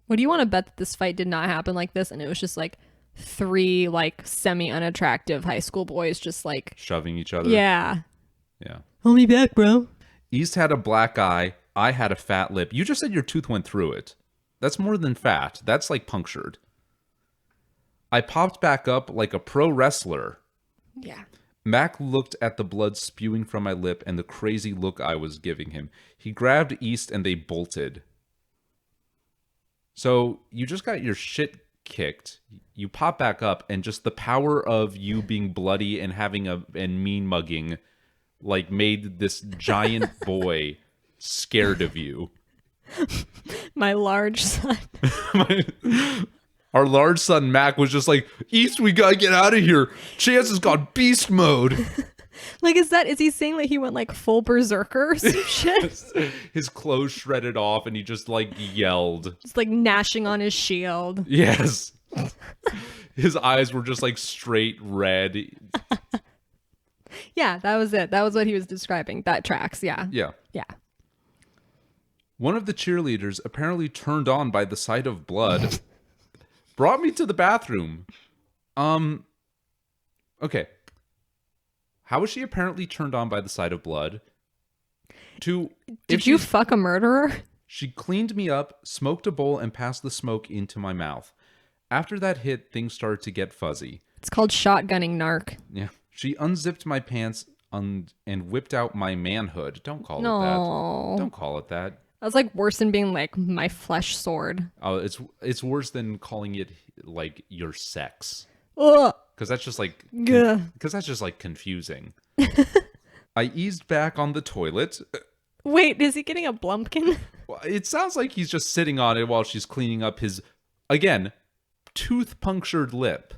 What do you want to bet that this fight did not happen like this and it was just like 3 like semi-unattractive high school boys just like Shoving each other? Yeah. Yeah. Hold me back, bro. East had a black eye. I had a fat lip. You just said your tooth went through it. That's more than fat. That's like punctured. I popped back up like a pro wrestler. Yeah. Mac looked at the blood spewing from my lip and the crazy look I was giving him. He grabbed East and they bolted. So you just got your shit kicked. You pop back up and just the power of you being bloody and having and mean mugging like made this giant boy scared of you. My large son. Our large son Mac was just like, East, we gotta get out of here. Chance has got beast mode. Like, is he saying that he went like full berserker or some shit? His clothes shredded off and he just like yelled. Just like gnashing on his shield. Yes. His eyes were just like straight red. Yeah, that was it. That was what he was describing. That tracks. Yeah. Yeah. Yeah. One of the cheerleaders, apparently turned on by the sight of blood, brought me to the bathroom. Okay. How was she apparently turned on by the sight of blood? Did you fuck a murderer? She cleaned me up, smoked a bowl, and passed the smoke into my mouth. After that hit, things started to get fuzzy. It's called shotgunning narc. Yeah. She unzipped my pants and whipped out my manhood. Don't call it No. that. Don't call it that. That's like worse than being like my flesh sword. Oh, it's worse than calling it like your sex. Ugh. Because that's just like confusing. I eased back on the toilet. Wait, is he getting a blumpkin? It sounds like he's just sitting on it while she's cleaning up his, again, tooth-punctured lip.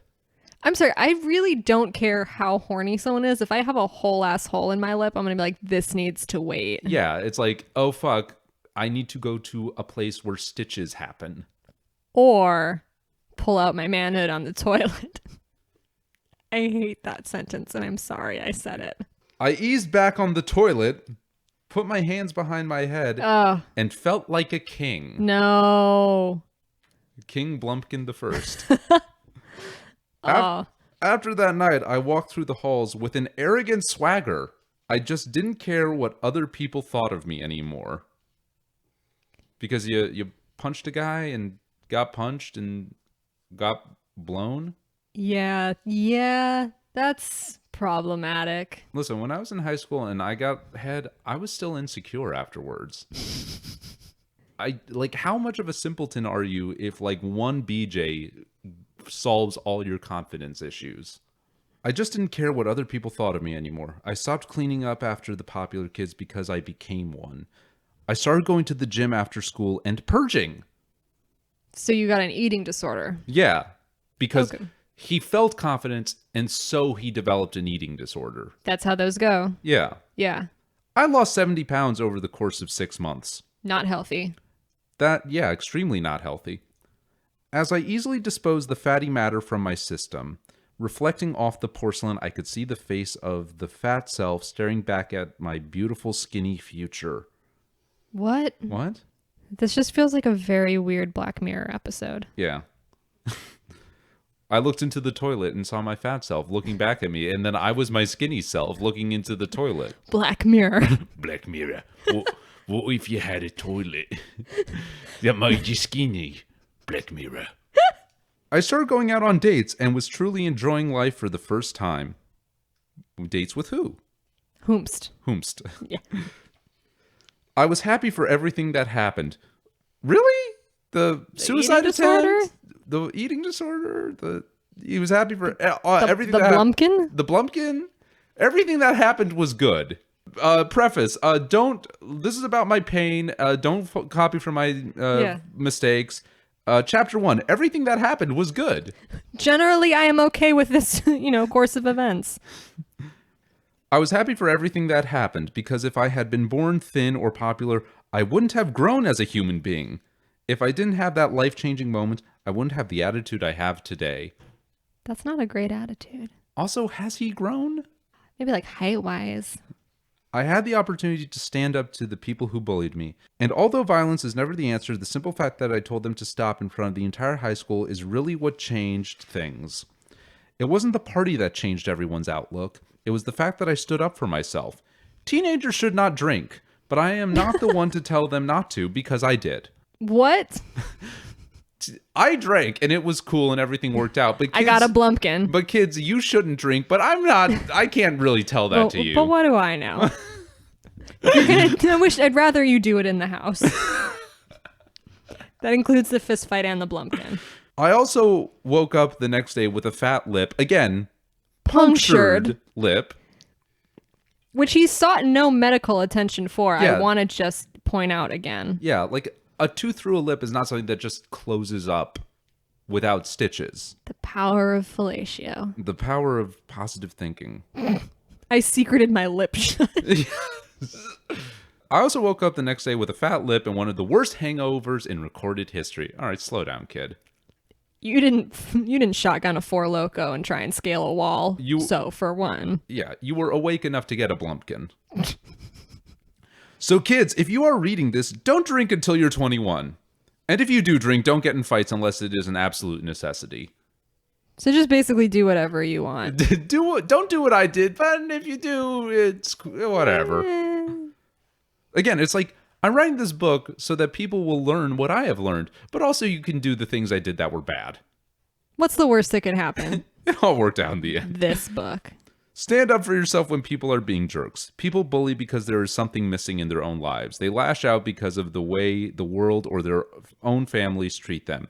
I'm sorry, I really don't care how horny someone is. If I have a whole ass hole in my lip, I'm going to be like, this needs to wait. Yeah, it's like, oh fuck, I need to go to a place where stitches happen. Or pull out my manhood on the toilet. I hate that sentence, and I'm sorry I said it. I eased back on the toilet, put my hands behind my head, and felt like a king. No. King Blumpkin the First. Oh. After that night, I walked through the halls with an arrogant swagger. I just didn't care what other people thought of me anymore. Because you punched a guy and got punched and got blown. Yeah, that's problematic. Listen, when I was in high school and I got head, I was still insecure afterwards. How much of a simpleton are you if like one BJ solves all your confidence issues? I just didn't care what other people thought of me anymore. I stopped cleaning up after the popular kids because I became one. I started going to the gym after school and purging. So you got an eating disorder. Yeah, because Okay. he felt confidence and so he developed an eating disorder. That's how those go. Yeah. Yeah. I lost 70 pounds over the course of 6 months. Not healthy. Extremely not healthy. As I easily disposed the fatty matter from my system, reflecting off the porcelain, I could see the face of the fat self staring back at my beautiful skinny future. What? What? This just feels like a very weird Black Mirror episode. Yeah. I looked into the toilet and saw my fat self looking back at me, and then I was my skinny self looking into the toilet. Black Mirror. Black Mirror. What if you had a toilet that made you skinny? Black Mirror. I started going out on dates and was truly enjoying life for the first time. Dates with who? Whomst. Whomst. Yeah. I was happy for everything that happened. Really? The suicide eating disorder? attempt? The eating disorder? He was happy for everything The that Blumpkin? The Blumpkin? Everything that happened was good. Preface, this is about my pain. Don't copy from my mistakes. Chapter 1, everything that happened was good. Generally, I am okay with this, course of events. I was happy for everything that happened because if I had been born thin or popular, I wouldn't have grown as a human being. If I didn't have that life-changing moment, I wouldn't have the attitude I have today. That's not a great attitude. Also, has he grown? Maybe like height-wise. I had the opportunity to stand up to the people who bullied me. And although violence is never the answer, the simple fact that I told them to stop in front of the entire high school is really what changed things. It wasn't the party that changed everyone's outlook. It was the fact that I stood up for myself. Teenagers should not drink, but I am not the one to tell them not to because I did. What? I drank and it was cool and everything worked out. But kids, I got a Blumpkin. But kids, you shouldn't drink. But I can't really tell that to you. But what do I know? I'd rather you do it in the house. That includes the fist fight and the Blumpkin. I also woke up the next day with a fat lip. Again, punctured lip. Which he sought no medical attention for. Yeah. I want to just point out again. Yeah, like a tooth through a lip is not something that just closes up without stitches. The power of fellatio. The power of positive thinking. I secreted my lip shut. I also woke up the next day with a fat lip and one of the worst hangovers in recorded history. All right, slow down, kid. You didn't shotgun a Four Loko and try and scale a wall. So for one. Yeah, you were awake enough to get a Blumpkin. So kids, if you are reading this, don't drink until you're 21. And if you do drink, don't get in fights unless it is an absolute necessity. So just basically do whatever you want. Don't do what I did, but if you do, it's whatever. Again, it's like, I'm writing this book so that people will learn what I have learned, but also you can do the things I did that were bad. What's the worst that could happen? It all worked out in the end. This book. Stand up for yourself when people are being jerks. People bully because there is something missing in their own lives. They lash out because of the way the world or their own families treat them.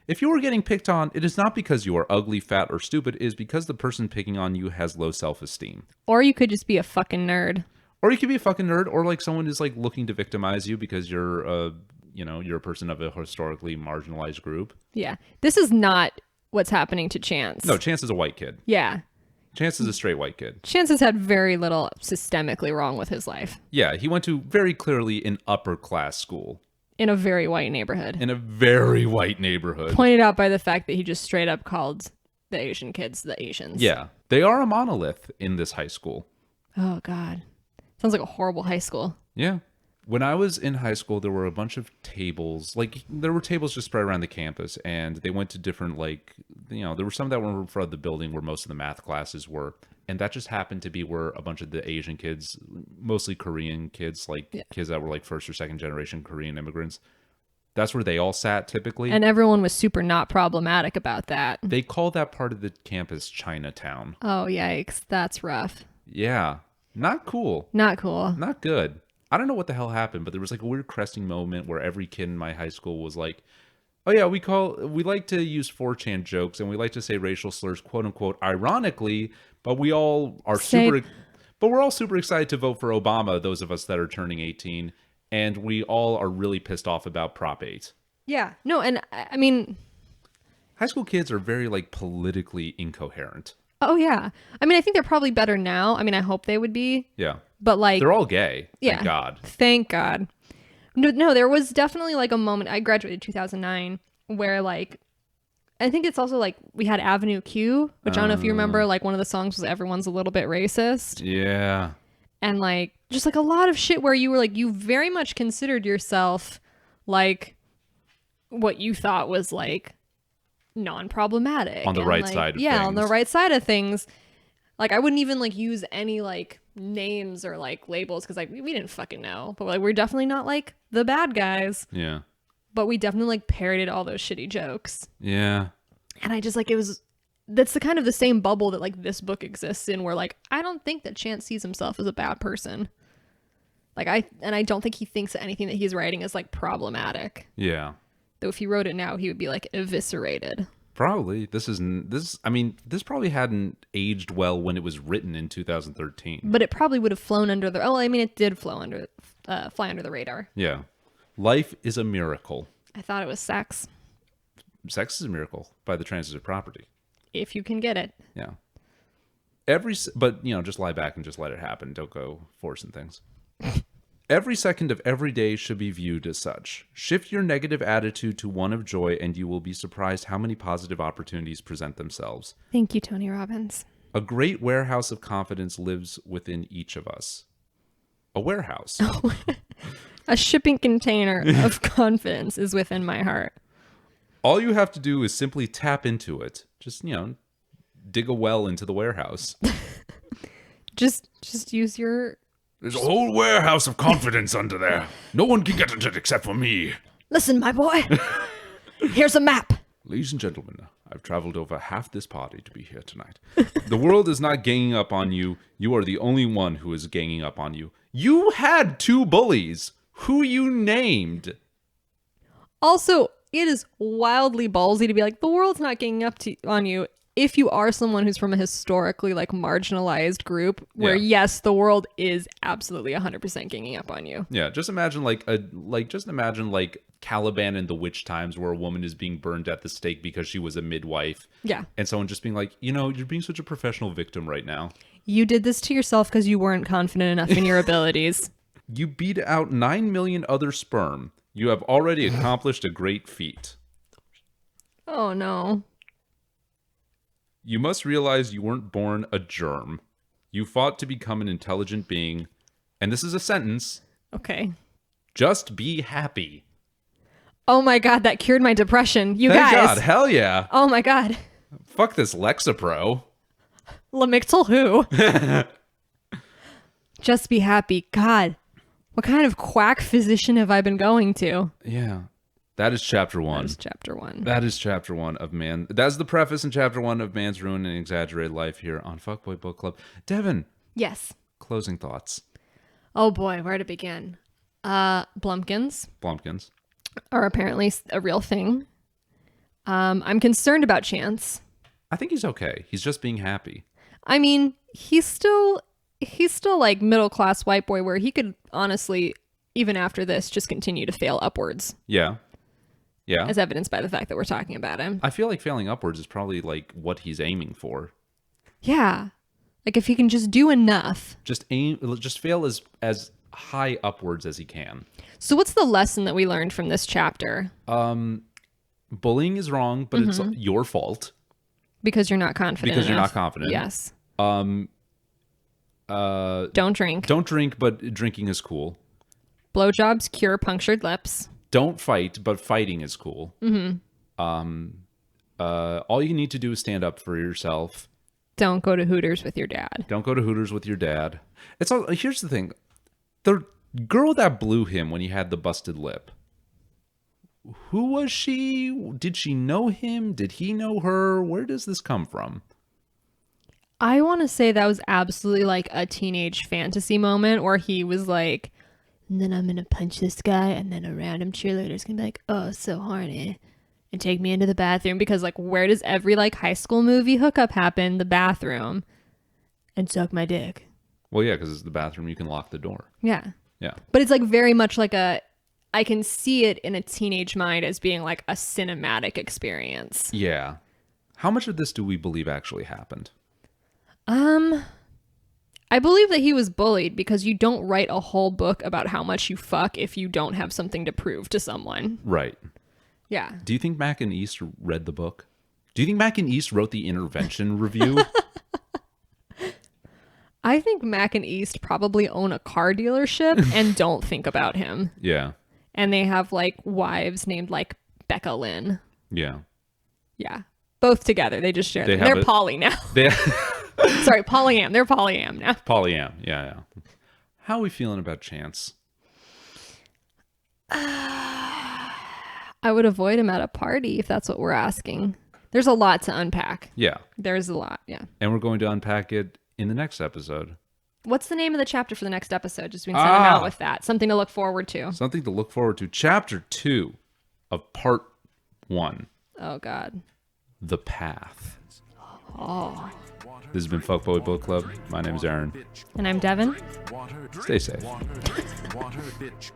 If you are getting picked on, it is not because you are ugly, fat, or stupid. It is because the person picking on you has low self-esteem. Or you could just be a fucking nerd. Or you could be a fucking nerd, or like someone is like looking to victimize you because you're a person of a historically marginalized group. Yeah. This is not what's happening to Chance. No, Chance is a white kid. Yeah. Chance is a straight white kid. Chance has had very little systemically wrong with his life. Yeah, he went to very clearly an upper class school. In a very white neighborhood. In a very white neighborhood. Pointed out by the fact that he just straight up called the Asian kids the Asians. Yeah. They are a monolith in this high school. Oh, God. Sounds like a horrible high school. Yeah. When I was in high school, there were a bunch of tables. Like, there were tables just spread around the campus, and they went to different, there were some that were in front of the building where most of the math classes were. And that just happened to be where a bunch of the Asian kids, mostly Korean kids, kids that were like first or second generation Korean immigrants, That's where they all sat typically. And everyone was super not problematic about that. They call that part of the campus Chinatown. Oh, yikes. That's rough. Yeah. Not cool. Not cool. Not good. I don't know what the hell happened, but there was like a weird cresting moment where every kid in my high school was like, oh yeah, we like to use 4chan jokes and we like to say racial slurs, quote unquote, ironically, but we all are we're all super excited to vote for Obama, those of us that are turning 18, and we all are really pissed off about Prop 8. Yeah. No, and I mean... High school kids are very like politically incoherent. Oh, yeah. I mean, I think they're probably better now. I mean, I hope they would be. Yeah. But like... They're all gay. Yeah. Thank God. Thank God. No, there was definitely like a moment. I graduated 2009 where like... I think it's also like we had Avenue Q, which I don't know if you remember, like one of the songs was Everyone's a Little Bit Racist. Yeah. And like just like a lot of shit where you were like, you very much considered yourself like what you thought was like non-problematic. On the and, right like, side of yeah, things. on the right side of things. Like I wouldn't even like use any like names or like labels because like we didn't fucking know. But like we're definitely not like the bad guys. Yeah. But we definitely like parodied all those shitty jokes. Yeah. And I just like that's the kind of the same bubble that like this book exists in where like I don't think that Chance sees himself as a bad person. Like I don't think he thinks that anything that he's writing is like problematic. Yeah. Though if he wrote it now, he would be like eviscerated. Probably. This probably hadn't aged well when it was written in 2013. But it probably would have flown under the it did fly under the radar. Yeah. Life is a miracle. I thought it was sex. Sex is a miracle by the transitive property. If you can get it. Yeah. But just lie back and just let it happen. Don't go forcing things. Every second of every day should be viewed as such. Shift your negative attitude to one of joy, and you will be surprised how many positive opportunities present themselves. Thank you, Tony Robbins. A great warehouse of confidence lives within each of us. A warehouse. A shipping container of confidence is within my heart. All you have to do is simply tap into it. Just, dig a well into the warehouse. Just use your... There's a whole warehouse of confidence under there. No one can get into it except for me. Listen, my boy. Here's a map. Ladies and gentlemen, I've traveled over half this party to be here tonight. The world is not ganging up on you. You are the only one who is ganging up on you. You had 2 bullies who you named. Also, it is wildly ballsy to be like, the world's not ganging up on you if you are someone who's from a historically like marginalized group where yes, the world is absolutely 100% ganging up on you. Yeah, just imagine Caliban in the witch times where a woman is being burned at the stake because she was a midwife. Yeah. And someone just being like, you're being such a professional victim right now. You did this to yourself because you weren't confident enough in your abilities. You beat out 9 million other sperm. You have already accomplished a great feat. Oh, no. You must realize you weren't born a germ. You fought to become an intelligent being. And this is a sentence. Okay. Just be happy. Oh my God, that cured my depression. You Thank guys. God, hell yeah. Oh my God. Fuck this Lexapro. Lamictal who? Just be happy. God, what kind of quack physician have I been going to? Yeah. That is chapter 1. That is chapter 1. That is chapter 1 of Man. That's the preface in chapter 1 of Man's Ruin and Exaggerated Life here on Fuckboy Book Club. Devon. Yes. Closing thoughts. Oh boy, where to begin? Blumpkins are apparently a real thing. I'm concerned about Chance. I think he's okay. He's just being happy. I mean, he's still like middle class white boy where he could honestly, even after this, just continue to fail upwards. Yeah. Yeah. As evidenced by the fact that we're talking about him. I feel like failing upwards is probably like what he's aiming for. Yeah. Like if he can just do enough. Just fail as high upwards as he can. So what's the lesson that we learned from this chapter? Bullying is wrong, but it's your fault. Because you're not confident Because you're enough. not confident. Yes. Don't drink. Don't drink, but drinking is cool. Blowjobs cure punctured lips. Don't fight, but fighting is cool. Mm-hmm. All you need to do is stand up for yourself. Don't go to Hooters with your dad. Don't go to Hooters with your dad. Here's the thing. The girl that blew him when he had the busted lip. who was she? Did she know him? Did he know her? Where does this come from? I want to say that was absolutely like a teenage fantasy moment where he was like, and then I'm going to punch this guy, and then a random cheerleader's going to be like, oh, so horny, and take me into the bathroom. Because, like, where does every, like, high school movie hookup happen? The bathroom. And suck my dick. Well, yeah, because it's the bathroom. You can lock the door. Yeah. Yeah. But it's, like, very much like I can see it in a teenage mind as being, like, a cinematic experience. Yeah. How much of this do we believe actually happened? I believe that he was bullied because you don't write a whole book about how much you fuck if you don't have something to prove to someone. Right. Yeah. Do you think Mack and East read the book? Do you think Mack and East wrote the intervention review? I think Mac and East probably own a car dealership and don't think about him. Yeah. And they have like wives named like Becca Lynn. Yeah. Yeah. Both together. They just share them. have They're poly now. Sorry, polyam. They're polyam now. Polyam. Yeah. How are we feeling about Chance? I would avoid him at a party if that's what we're asking. There's a lot to unpack. Yeah. There's a lot. Yeah. And we're going to unpack it in the next episode. What's the name of the chapter for the next episode? Just we can send them out with that. Something to look forward to. Something to look forward to. Chapter 2 of part 1. Oh, God. The Path. Oh. This has been Fuckboy Book Club. My name is Aaron. And I'm Devon. Stay safe.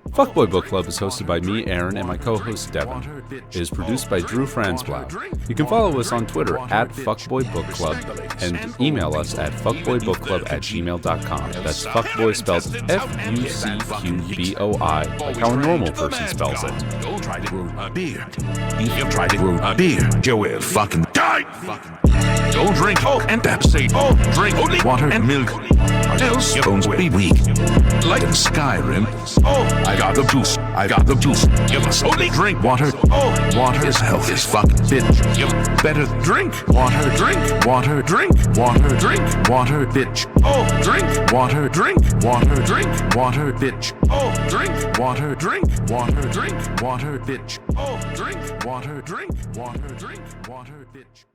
Fuckboy Book Club is hosted by me, Aaron, and my co-host Devon. It is produced by Drew Franzblau. You can follow us on Twitter at Fuckboy Book Club and email us at fuckboybookclub@gmail.com. That's fuckboy spelled Fucqboi, like how a normal person spells it. Don't try to grow a beard. If you try to grow a beard, you will fucking die. Don't drink Coke and Pepsi. Oh, drink only water and milk. Or else your bones will be weak. Like in Skyrim. Oh, I got the juice. I got the juice. You must only drink water. Oh, water is health is fucking bitch. You better drink water. Drink water. Drink water. Drink water, bitch. Oh, drink water. Drink water. Drink water, bitch. Oh, drink water. Drink water. Drink water, bitch. Oh, drink water. Drink water. Drink water, bitch.